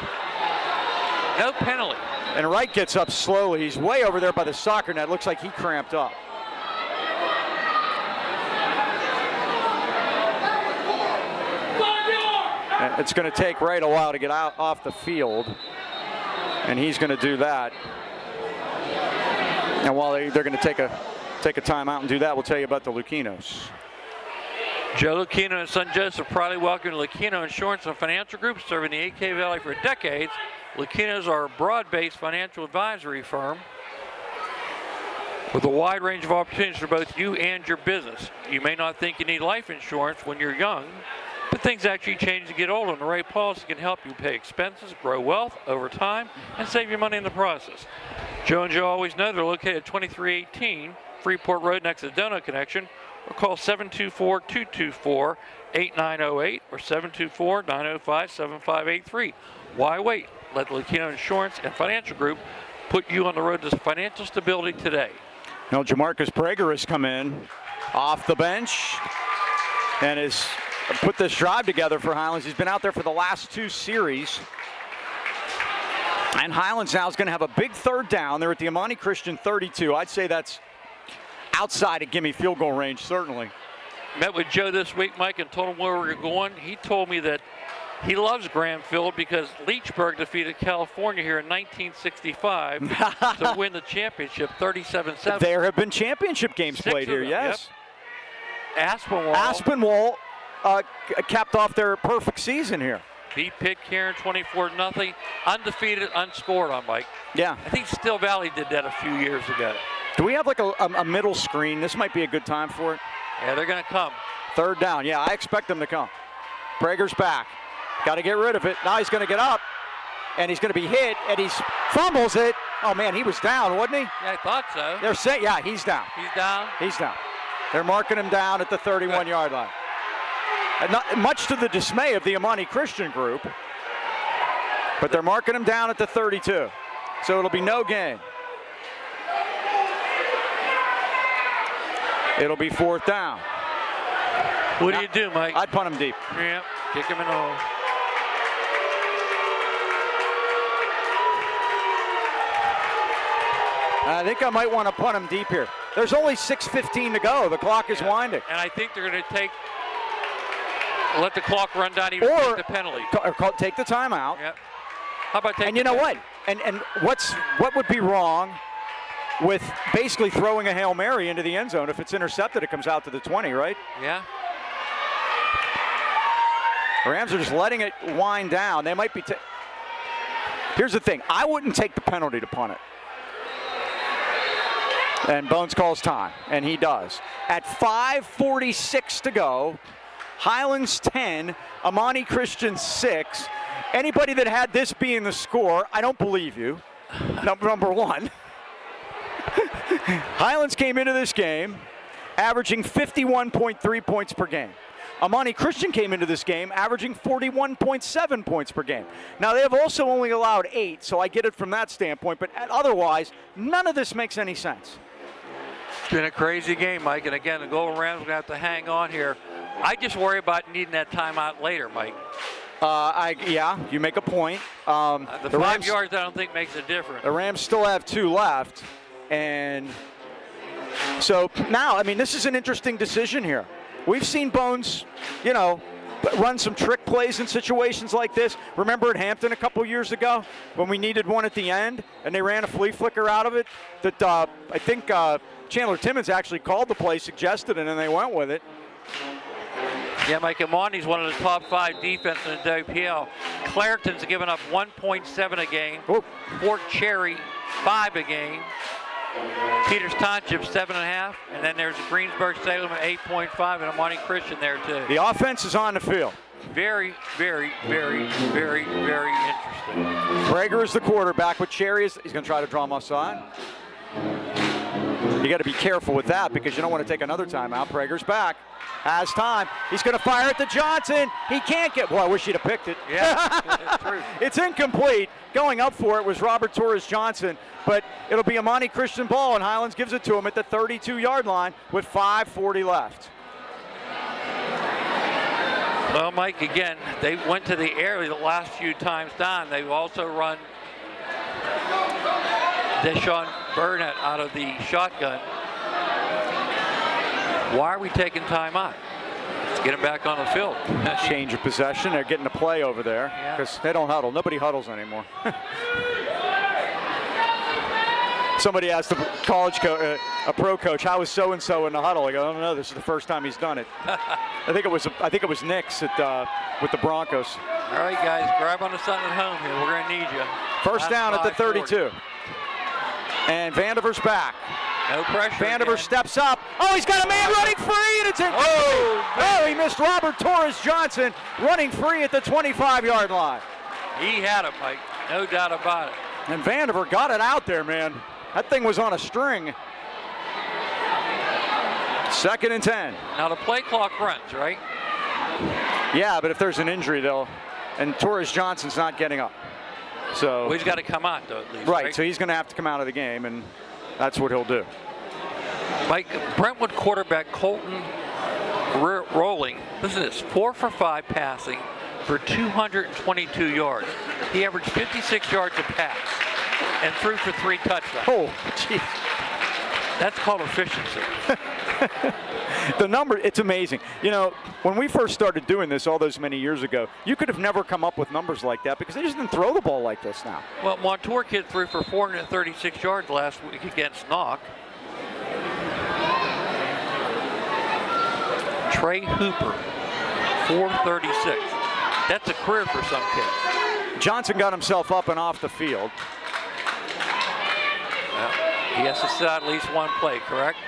B: No penalty.
A: And Wright gets up slowly. He's way over there by the soccer net. Looks like he cramped up. And it's going to take Wright a while to get out off the field, and he's going to do that. And while they're going to take a timeout and do that, we'll tell you about the Luquinos.
B: Joe Lucchino and son Joseph proudly welcome Lucchino Insurance and Financial Group, serving the AK Valley for decades. Lucchinos are a broad-based financial advisory firm with a wide range of opportunities for both you and your business. You may not think you need life insurance when you're young, but things actually change as you get older, and the right policy can help you pay expenses, grow wealth over time, and save you money in the process. Joe and Joe always know they're located at 2318 Freeport Road next to the Donut Connection, or call 724-224-8908 or 724-905-7583. Why wait? Let Lucchino Insurance and Financial Group put you on the road to financial stability today.
A: Now, Jamarcus Prager has come in off the bench and has put this drive together for Highlands. He's been out there for the last 2 series. And Highlands now is going to have a big 3rd down. They're at the Imani Christian 32. I'd say that's outside of gimme field goal range, certainly.
B: Met with Joe this week, Mike, and told him where we were going. He told me that he loves Graham Field because Leechburg defeated California here in 1965 to win the championship 37-7.
A: There have been championship games played here, yes.
B: Yep.
A: Aspinwall capped off their perfect season here.
B: Beat Pitcairn 24-0, undefeated, unscored on, Mike.
A: Yeah.
B: I think Still Valley did that a few years ago.
A: Do we have like a middle screen? This might be a good time for it.
B: Yeah, they're going to come.
A: 3rd down. Yeah, I expect them to come. Prager's back. Got to get rid of it. Now he's going to get up, and he's going to be hit, and he fumbles it. Oh, man, he was down, wasn't he?
B: Yeah, I thought so.
A: They're saying, yeah, he's down.
B: He's down?
A: He's down. They're marking him down at the 31-yard line. Not much to the dismay of the Amani Christian group. But they're marking him down at the 32. So it'll be no gain. It'll be 4th down.
B: What do you do, Mike?
A: I'd punt him deep.
B: Yeah, kick him in the hole.
A: I think I might want to punt him deep here. There's only 6:15 to go. The clock is winding.
B: And I think they're going to let the clock run down, even take the penalty.
A: Or take the timeout.
B: Yep. How about taking?
A: And you know what? And what would be wrong with basically throwing a Hail Mary into the end zone? If it's intercepted, it comes out to the 20, right?
B: Yeah.
A: The Rams are just letting it wind down. They might be. Here's the thing. I wouldn't take the penalty to punt it. And Bones calls time, and he does. At 5:46 to go, Highlands 10, Amani Christian 6. Anybody that had this being the score, I don't believe you. Number one. Highlands came into this game averaging 51.3 points per game. Amani Christian came into this game averaging 41.7 points per game. Now, they have also only allowed 8, so I get it from that standpoint, but otherwise, none of this makes any sense.
B: It's been a crazy game, Mike, and again, the Golden Rams are going to have to hang on here. I just worry about needing that timeout later, Mike.
A: Yeah, you make a point.
B: The 5 yards, I don't think, makes a difference.
A: The Rams still have 2 left, and so now, I mean, this is an interesting decision here. We've seen Bones, run some trick plays in situations like this. Remember at Hampton a couple years ago when we needed one at the end and they ran a flea flicker out of it that I think Chandler Timmons actually called the play, suggested it, and they went with it.
B: Yeah, Mike, Imani's one of the top 5 defense in the WPL. Clareton's given up 1.7 a game.
A: Ooh.
B: Fort Cherry, 5 a game. Peters Township, 7.5. And then there's Greensburg Salem at 8.5, and Amani Christian there, too.
A: The offense is on the field.
B: Very, very, very, very, very interesting.
A: Prager is the quarterback with Cherry. He's going to try to draw him offside. You got to be careful with that because you don't want to take another timeout. Prager's back. Has time. He's going to fire at the Johnson. He can't get. Well, I wish he'd have picked it.
B: Yeah, it's true.
A: It's incomplete. Going up for it was Robert Torres Johnson, but it'll be Amani Christian ball, and Highlands gives it to him at the 32-yard line with 5:40 left.
B: Well, Mike, again, they went to the air the last few times down. They've also run Deshaun Burnett out of the shotgun. Why are we taking time out? Let's get him back on the field.
A: Change of possession. They're getting a play over there because they don't huddle. Nobody huddles anymore. Somebody asked the college a pro coach, how is so-and-so in the huddle? I go, I don't know. This is the first time he's done it. I think it was Nick's with the Broncos.
B: All right, guys, grab on to something at home here. We're going to need you.
A: First down at the 32. And Vandiver's back.
B: No pressure.
A: Vandiver steps up. Oh, he's got a man running free, and it's in. Oh, he missed Robert Torres Johnson running free at the 25-yard line.
B: He had him, Mike. No doubt about it.
A: And Vandiver got it out there, man. That thing was on a string. 2nd and 10.
B: Now the play clock runs, right?
A: Yeah, but if there's an injury, and Torres Johnson's not getting up. So
B: well, he's got to come out, though, at least.
A: Right, so he's going to have to come out of the game, and that's what he'll do.
B: Mike, Brentwood quarterback Colton Rolling, listen to this, 4 for 5 passing for 222 yards. He averaged 56 yards a pass and threw for 3 touchdowns.
A: Oh, jeez.
B: That's called efficiency.
A: The number, it's amazing. When we first started doing this all those many years ago, you could have never come up with numbers like that because they just didn't throw the ball like this now.
B: Well, Montour kid threw for 436 yards last week against Knock. Trey Hooper, 436. That's a career for some kids.
A: Johnson got himself up and off the field.
B: He has to sit out at least one play, correct?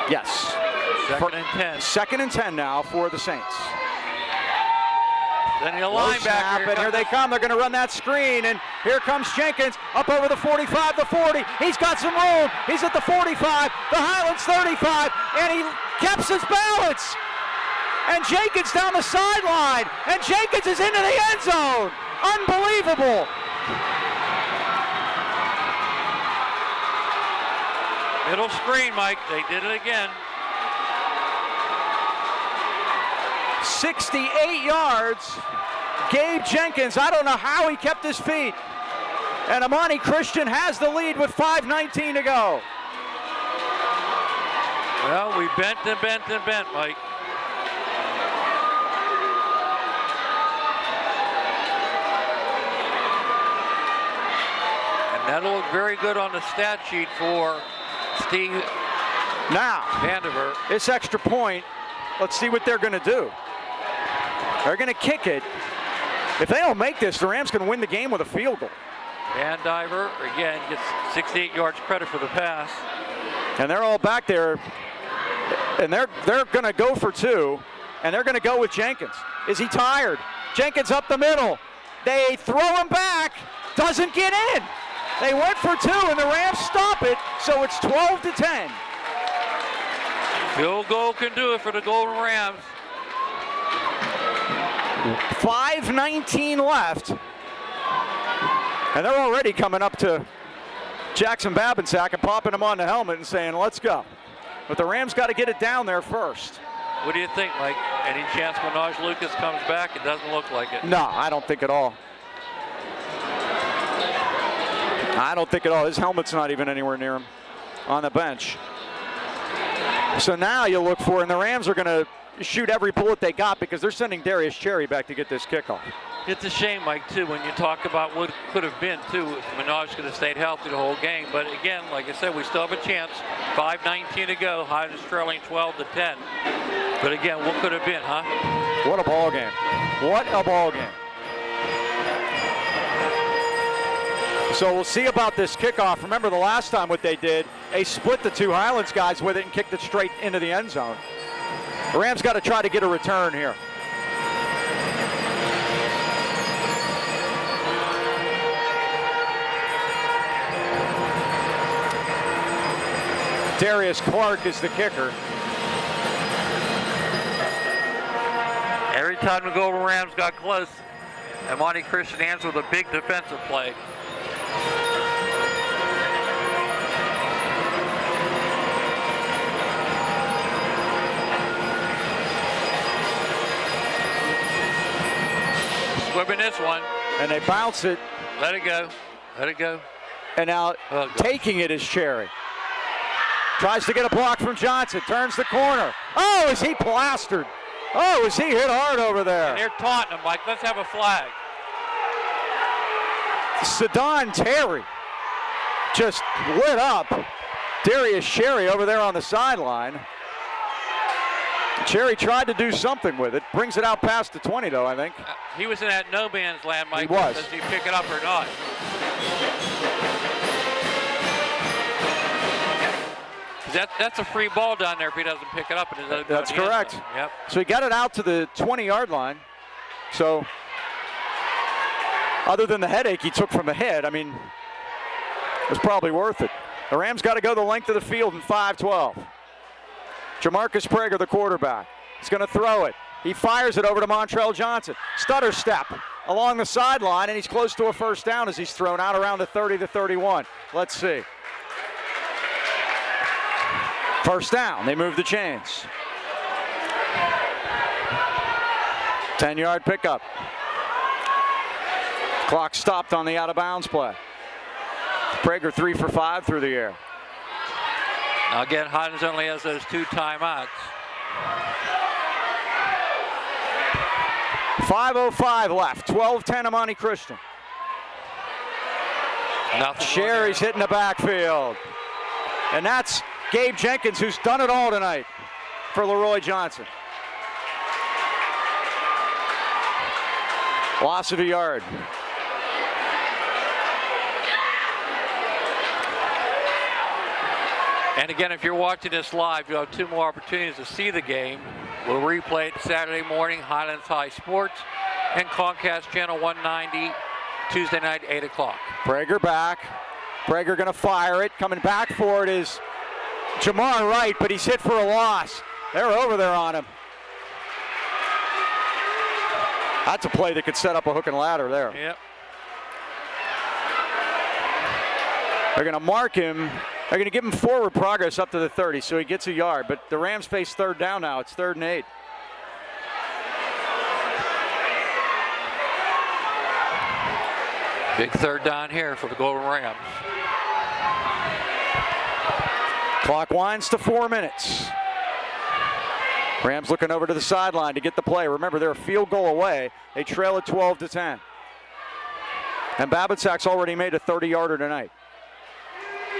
A: Yes.
B: 2nd and 10.
A: 2nd and 10 now for the Saints.
B: Then the linebacker.
A: And here they come. They're going to run that screen. And here comes Jenkins up over the 45, the 40. He's got some room. He's at the 45, the Highlands 35, and he keeps his balance. And Jenkins down the sideline. And Jenkins is into the end zone. Unbelievable.
B: Middle screen, Mike. They did it again.
A: 68 yards. Gabe Jenkins, I don't know how he kept his feet. And Amani Christian has the lead with 5:19 to go.
B: Well, we bent and bent and bent, Mike. And that'll look very good on the stat sheet for Steve
A: Now,
B: Vandiver.
A: this extra point, let's see what they're going to do. They're going to kick it. If they don't make this, the Rams can win the game with a field goal.
B: Van Diver, again, gets 68 yards credit for the pass.
A: And they're all back there. And they're going to go for two. And they're going to go with Jenkins. Is he tired? Jenkins up the middle. They throw him back. Doesn't get in. They went for two, and the Rams stop it. So it's 12-10.
B: Field goal can do it for the Golden Rams.
A: 5:19 left. And they're already coming up to Jackson Babinsack and popping him on the helmet and saying, let's go. But the Rams got to get it down there first.
B: What do you think, Mike? Any chance Minaj Lucas comes back? It doesn't look like it.
A: No, I don't think at all. I don't think at all. His helmet's not even anywhere near him on the bench. So now you look for, and the Rams are going to shoot every bullet they got because they're sending Darius Cherry back to get this kickoff.
B: It's a shame, Mike, too, when you talk about what could have been, too, if Minaj could have stayed healthy the whole game. But again, like I said, we still have a chance. 5:19 to go. Highlands trailing 12-10. But again, what could have been, huh?
A: What a ball game. What a ball game. So we'll see about this kickoff. Remember the last time what they did, they split the two Highlands guys with it and kicked it straight into the end zone. The Rams got to try to get a return here. Darius Clark is the kicker.
B: Every time the Golden Rams got close, Imani Christian answered with a big defensive play. Swimming this one.
A: And they bounce it.
B: Let it go. Let it go.
A: And now taking it is Cherry. Tries to get a block from Johnson. Turns the corner. Oh, is he plastered? Oh, is he hit hard over there?
B: And they're taunting him, Mike. Let's have a flag.
A: Sadon Terry just lit up Darius Cherry over there on the sideline. Cherry tried to do something with it. Brings it out past the 20, though, I think.
B: He was in that no man's land, Mike.
A: He was.
B: Does he pick it up or not? That's a free ball down there if he doesn't pick it up. And it doesn't
A: That's correct.
B: Yep.
A: So he got it out to the 20-yard line. So other than the headache he took from the head, I mean, it was probably worth it. The Rams got to go the length of the field in 5-12. Jamarcus Prager, the quarterback. He's going to throw it. He fires it over to Montrell Johnson. Stutter step along the sideline, and he's close to a first down as he's thrown out around the 30 to 31. Let's see. First down. They move the chains. 10-yard pickup. Clock stopped on the out-of-bounds play. Prager 3 for 5 through the air.
B: Now again, Highlands only has those 2 timeouts.
A: 5:05 left. 12-10 Amani Christian. Cherry's hitting the backfield. And that's Gabe Jenkins, who's done it all tonight for Leroy Johnson. Loss of a yard.
B: And again, if you're watching this live, you'll have 2 more opportunities to see the game. We'll replay it Saturday morning, Highlands High Sports, and Comcast Channel 190, Tuesday night, 8 o'clock.
A: Prager back. Prager going to fire it. Coming back for it is Jamar Wright, but he's hit for a loss. They're over there on him. That's a play that could set up a hook and ladder there.
B: Yep.
A: They're going to mark him. They're going to give him forward progress up to the 30, so he gets a yard. But the Rams face third down now. It's 3rd and 8.
B: Big third down here for the Golden Rams.
A: Clock winds to 4 minutes. Rams looking over to the sideline to get the play. Remember, they're a field goal away. They trail at 12-10. And Babbitt's already made a 30-yarder tonight.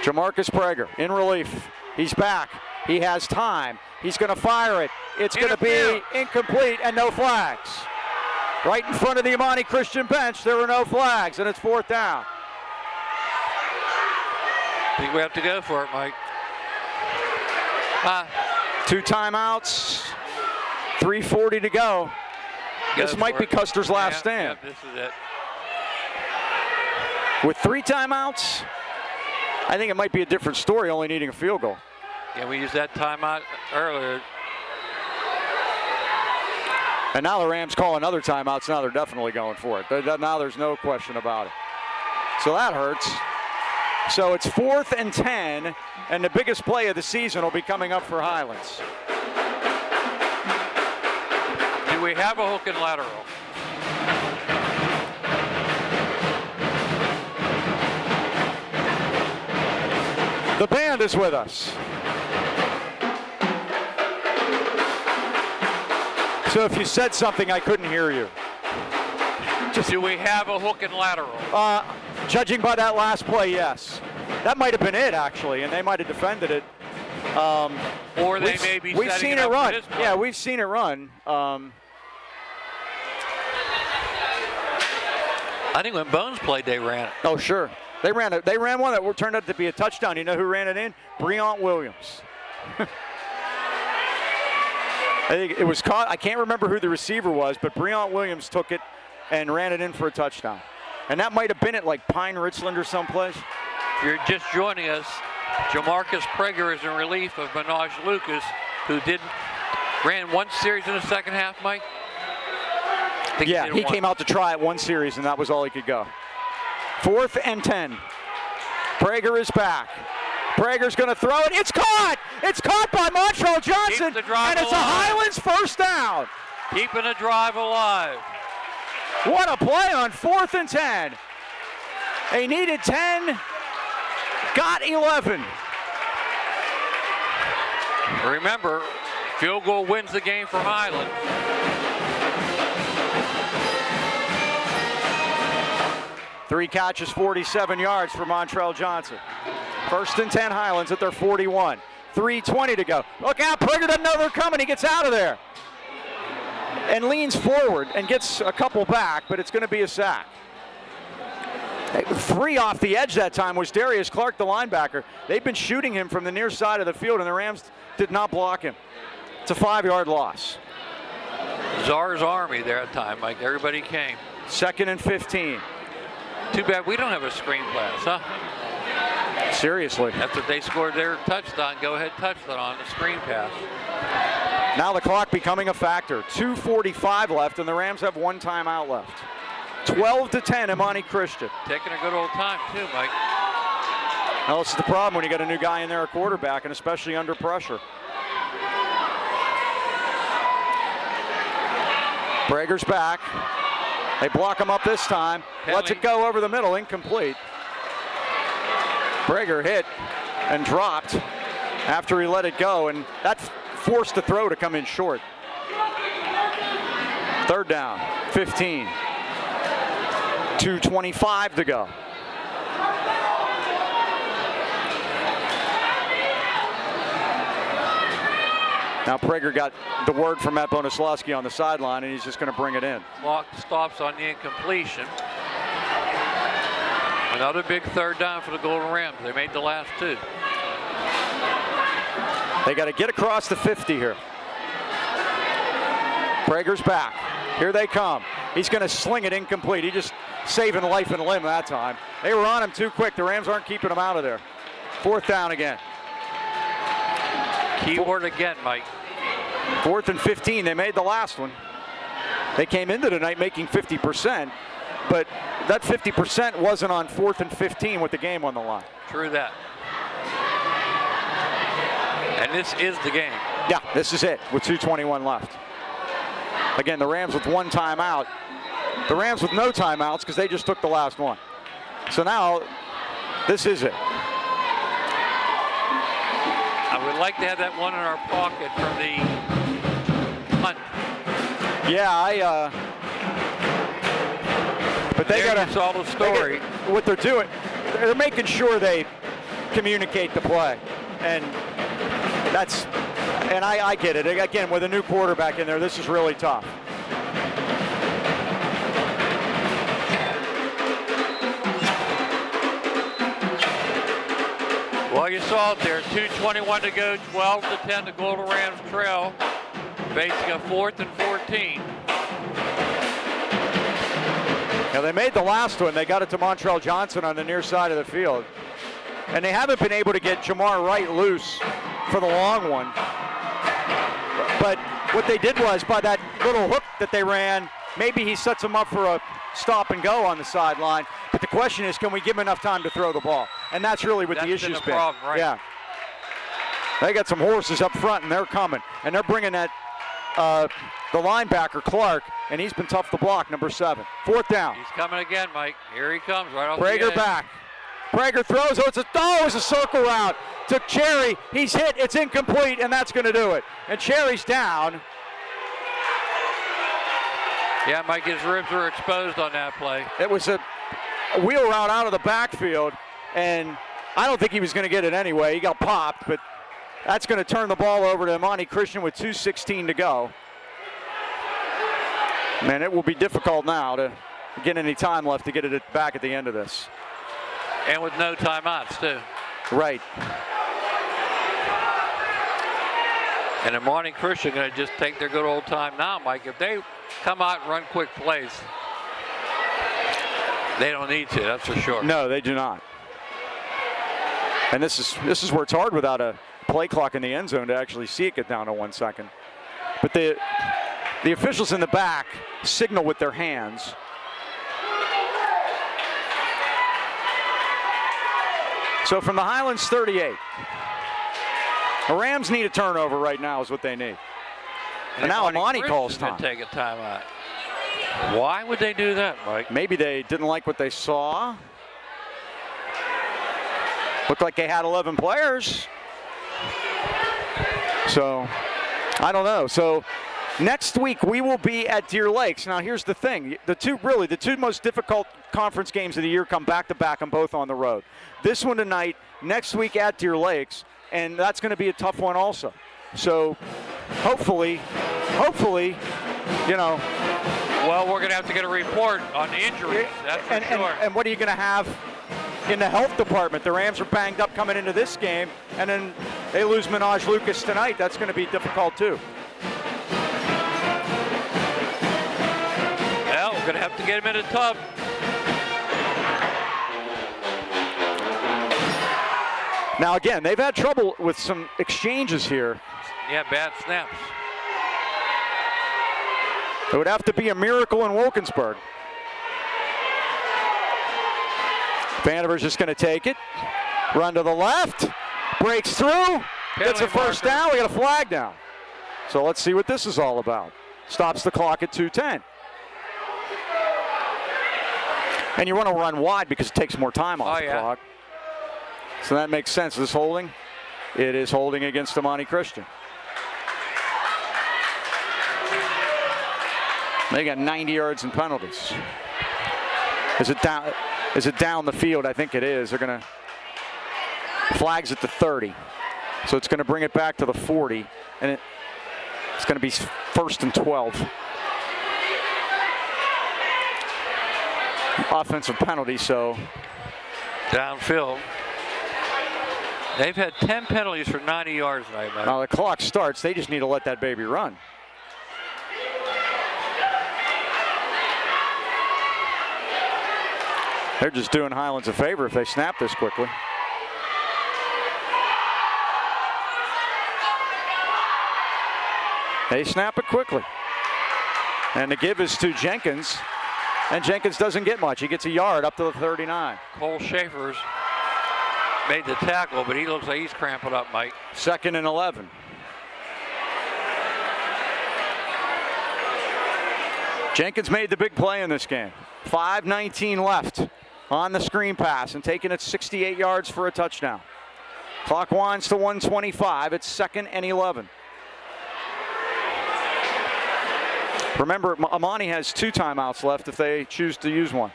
A: Jamarcus Prager in relief. He's back. He has time. He's going to fire it. It's going to be incomplete and no flags. Right in front of the Imani Christian bench, there were no flags, and it's 4th down.
B: I think we have to go for it, Mike.
A: 2 timeouts, 3:40 to go. This might be Custer's last stand.
B: This is it.
A: With 3 timeouts, I think it might be a different story, only needing a field goal.
B: Yeah, we used that timeout earlier.
A: And now the Rams calling other timeouts. Now they're definitely going for it. Now there's no question about it. So that hurts. So it's 4th and 10, and the biggest play of the season will be coming up for Highlands.
B: Do we have a hook and lateral?
A: The band is with us. So if you said something, I couldn't hear you.
B: Do we have a hook and lateral?
A: Judging by that last play, yes. That might have been it, actually, and they might have defended it.
B: Or they may be
A: we've
B: setting
A: seen
B: it
A: it
B: up
A: run.
B: for this play.
A: Yeah, we've seen it run.
B: I think when Bones played, they ran it.
A: Oh, sure. They ran it. They ran one that turned out to be a touchdown. You know who ran it in? Breont Williams. I think it was caught. I can't remember who the receiver was, but Breont Williams took it and ran it in for a touchdown. And that might have been at like Pine Richland or someplace.
B: If you're just joining us, Jamarcus Prager is in relief of Minaj Lucas, who ran one series in the second half, Mike?
A: Yeah, he came out to try it one series, and that was all he could go. 4th and 10. Prager is back. Prager's going to throw it. It's caught! It's caught by Montrell Johnson, and it's a Highlands first down.
B: Keeping the drive alive.
A: What a play on 4th and 10. They needed 10, got 11.
B: Remember, field goal wins the game for Highlands.
A: Three catches, 47 yards for Montrell Johnson. 1st and 10 Highlands at their 41. 3:20 to go. Look out, Prager doesn't know they're coming. He gets out of there and leans forward and gets a couple back, but it's going to be a sack. 3 off the edge that time was Darius Clark, the linebacker. They've been shooting him from the near side of the field, and the Rams did not block him. It's a 5-yard loss.
B: Czar's Army there at time, Mike. Everybody came.
A: 2nd and 15.
B: Too bad we don't have a screen pass, huh?
A: Seriously.
B: That's what they scored their touchdown, go-ahead touchdown on the screen pass.
A: Now the clock becoming a factor. 2:45 left, and the Rams have 1 timeout left. 12-10, Imani Christian.
B: Taking a good old time, too, Mike.
A: Now, this is the problem when you got a new guy in there, a quarterback, and especially under pressure. Prager's back. They block him up this time. Lets it go over the middle, incomplete. Prager hit and dropped after he let it go, and that forced the throw to come in short. 3rd down, 15. 2:25 to go. Now Prager got the word from Matt Bonoslawski on the sideline, and he's just going to bring it in.
B: Clock stops on the incompletion. Another big 3rd down for the Golden Rams. They made the last 2.
A: They got to get across the 50 here. Prager's back. Here they come. He's going to sling it incomplete. He just saving life and limb that time. They were on him too quick. The Rams aren't keeping him out of there. 4th down again.
B: Keyword again, Mike.
A: 4th and 15. They made the last one. They came into the night making 50%, but that 50% wasn't on 4th and 15 with the game on the line.
B: True that. And this is the game.
A: Yeah, this is it with 2:21 left. Again, the Rams with one timeout. The Rams with no timeouts because they just took the last one. So now, this is it.
B: I would like to have that one in our pocket for the punt.
A: Yeah, but they got to
B: saw the story.
A: What they're doing, they're making sure they communicate the play, and I get it. Again, with a new quarterback in there, this is really tough.
B: Well, you saw it there. 2:21 to go, 12-10. The Golden Rams trail, facing a 4th and 14.
A: Now they made the last one. They got it to Montrell Johnson on the near side of the field, and they haven't been able to get Jamar Wright loose for the long one. But what they did was, by that little hook that they ran, maybe he sets him up for a stop and go on the sideline. But the question is, can we give him enough time to throw the ball? And that's really what the issue's been.
B: Problem, right?
A: Yeah. They got some horses up front, and they're coming. And they're bringing that, the linebacker, Clark, and he's been tough to block, number 7. 4th down.
B: He's coming again, Mike. Here he comes, right off the
A: Prager
B: edge.
A: back. Prager throws. It's a circle route. Took Cherry. He's hit. It's incomplete, and that's going to do it. And Cherry's down.
B: Yeah, Mike, his ribs were exposed on that play.
A: It was a wheel route out of the backfield, and I don't think he was going to get it anyway. He got popped, but that's going to turn the ball over to Imani Christian with 2:16 to go. Man, it will be difficult now to get any time left to get it back at the end of this.
B: And with no timeouts, too.
A: Right.
B: And Amman Christian going to just take their good old time now, Mike. If they come out and run quick plays, they don't need to, that's for sure.
A: No, they do not. And this is where it's hard without a play clock in the end zone to actually see it get down to 1 second. But the officials in the back signal with their hands. So from the Highlands 38, the Rams need a turnover right now is what they need. And now Imani calls time.
B: Take a timeout. Why would they do that, Mike?
A: Maybe they didn't like what they saw. Looked like they had 11 players. So, I don't know. So, next week we will be at Deer Lakes. Now, here's the thing. The two most difficult conference games of the year come back-to-back and both on the road. This one tonight, next week at Deer Lakes, and that's going to be a tough one also. So, hopefully, you know.
B: Well, we're going to have to get a report on the injuries, that's for sure.
A: And what are you going to have in the health department? The Rams are banged up coming into this game, and then they lose Minaj Lucas tonight. That's going to be difficult, too.
B: Well, we're going to have to get him in a tub.
A: Now, again, they've had trouble with some exchanges here.
B: Yeah, bad snaps.
A: It would have to be a miracle in Wilkinsburg. Vandiver's just going to take it. Run to the left. Breaks through. Gets a first down. We got a flag down. So let's see what this is all about. Stops the clock at 2:10. And you want to run wide because it takes more time off the clock. So that makes sense. Is this holding? It is holding against Amani Christian. They got 90 yards in penalties. Is it down the field? I think it is. They're going to flags at the 30. So it's going to bring it back to the 40. And it's going to be 1st and 12. Offensive penalty, so.
B: Downfield. They've had 10 penalties for 90 yards tonight, Mike.
A: Now the clock starts. They just need to let that baby run. They're just doing Highlands a favor if they snap this quickly. They snap it quickly. And the give is to Jenkins. And Jenkins doesn't get much. He gets a yard up to the 39.
B: Cole Schaefer's made the tackle, but he looks like he's cramping up, Mike.
A: 2nd and 11. Jenkins made the big play in this game. 5:19 left on the screen pass and taking it 68 yards for a touchdown. Clock winds to 1:25. It's 2nd and 11. Remember, Imani has 2 timeouts left if they choose to use one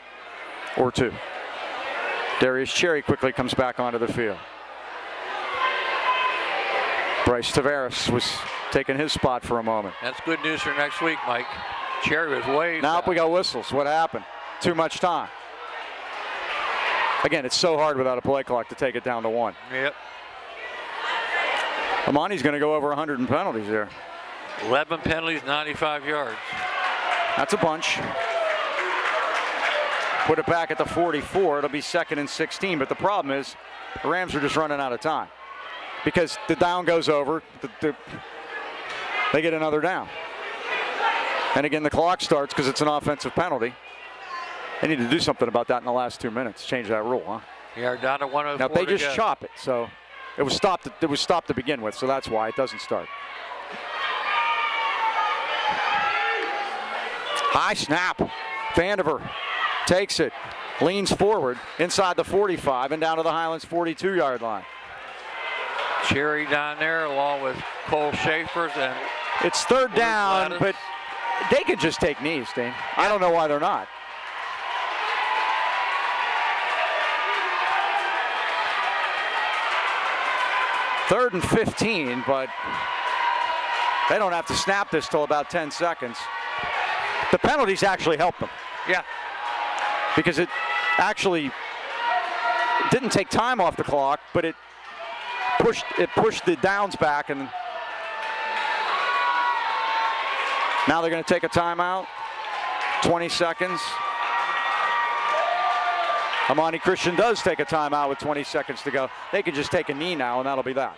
A: or 2. Darius Cherry quickly comes back onto the field. Bryce Tavares was taking his spot for a moment.
B: That's good news for next week, Mike. Cherry was way
A: Now
B: back.
A: we got whistles. What happened? Too much time. Again, it's so hard without a play clock to take it down to 1.
B: Yep.
A: Imani's going to go over 100 in penalties here.
B: 11 penalties, 95 yards.
A: That's a bunch. Put it back at the 44. It'll be 2nd and 16. But the problem is the Rams are just running out of time because the down goes over. They get another down. And again, the clock starts because it's an offensive penalty. They need to do something about that in the last 2 minutes. Change that rule, huh?
B: Yeah, down to 104.
A: Now they just
B: go.
A: chop it, so it was stopped. It was stopped to begin with, so that's why it doesn't start. High snap. Vandiver takes it, leans forward inside the 45 and down to the Highlands 42-yard line.
B: Cherry down there along with Cole Schaefer's and
A: it's 3rd down, but they can just take knees, Dean. I don't know why they're not. Third and 15, but they don't have to snap this till about 10 seconds. The penalties actually help them.
B: Yeah.
A: Because it actually didn't take time off the clock, but it pushed the downs back, and now they're going to take a timeout. 20 seconds. Amman Christian does take a timeout with 20 seconds to go. They can just take a knee now, and that'll be that.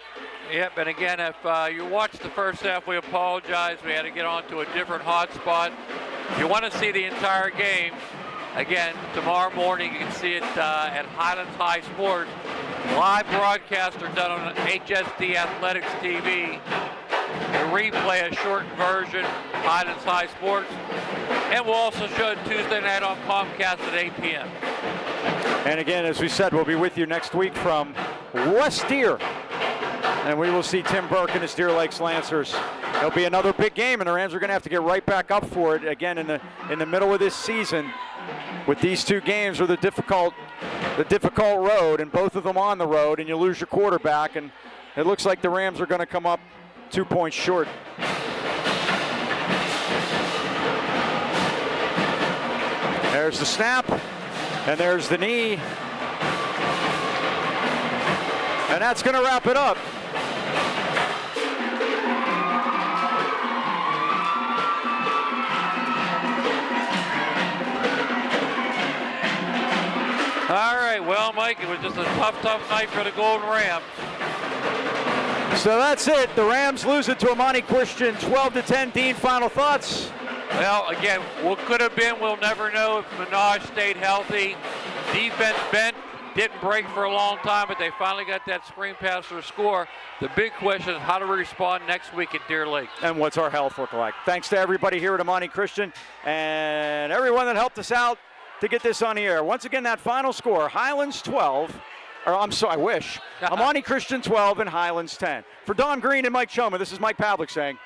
B: Yep, and again, if you watched the first half, we apologize. We had to get onto a different hotspot. If you want to see the entire game, again, tomorrow morning you can see it at Highlands High Sports. Live broadcasts are done on HSD Athletics TV. A replay, a shortened version, Highlands High Sports. And we'll also show it Tuesday night on Comcast at 8 p.m.
A: And again, as we said, we'll be with you next week from West Deer. And we will see Tim Burke and his Deer Lakes Lancers. It'll be another big game, and the Rams are going to have to get right back up for it again in the middle of this season. With these 2 games are the difficult road, and both of them on the road, and you lose your quarterback, and it looks like the Rams are going to come up 2 points short. There's the snap, and there's the knee, and that's going to wrap it up.
B: All right, well, Mike, it was just a tough night for the Golden Rams.
A: So that's it. The Rams lose it to Amman Christian, 12-10. Dean, final thoughts?
B: Well, again, what could have been, we'll never know if Minaj stayed healthy. Defense bent, didn't break for a long time, but they finally got that screen pass for a score. The big question is how do we respond next week at Deer Lake?
A: And what's our health look like? Thanks to everybody here at Amman Christian and everyone that helped us out to get this on the air. Once again, that final score, Highlands 12, or I'm sorry, I wish. Amman Christian 12 and Highlands 10. For Don Green and Mike Choma, this is Mike Pavlik saying,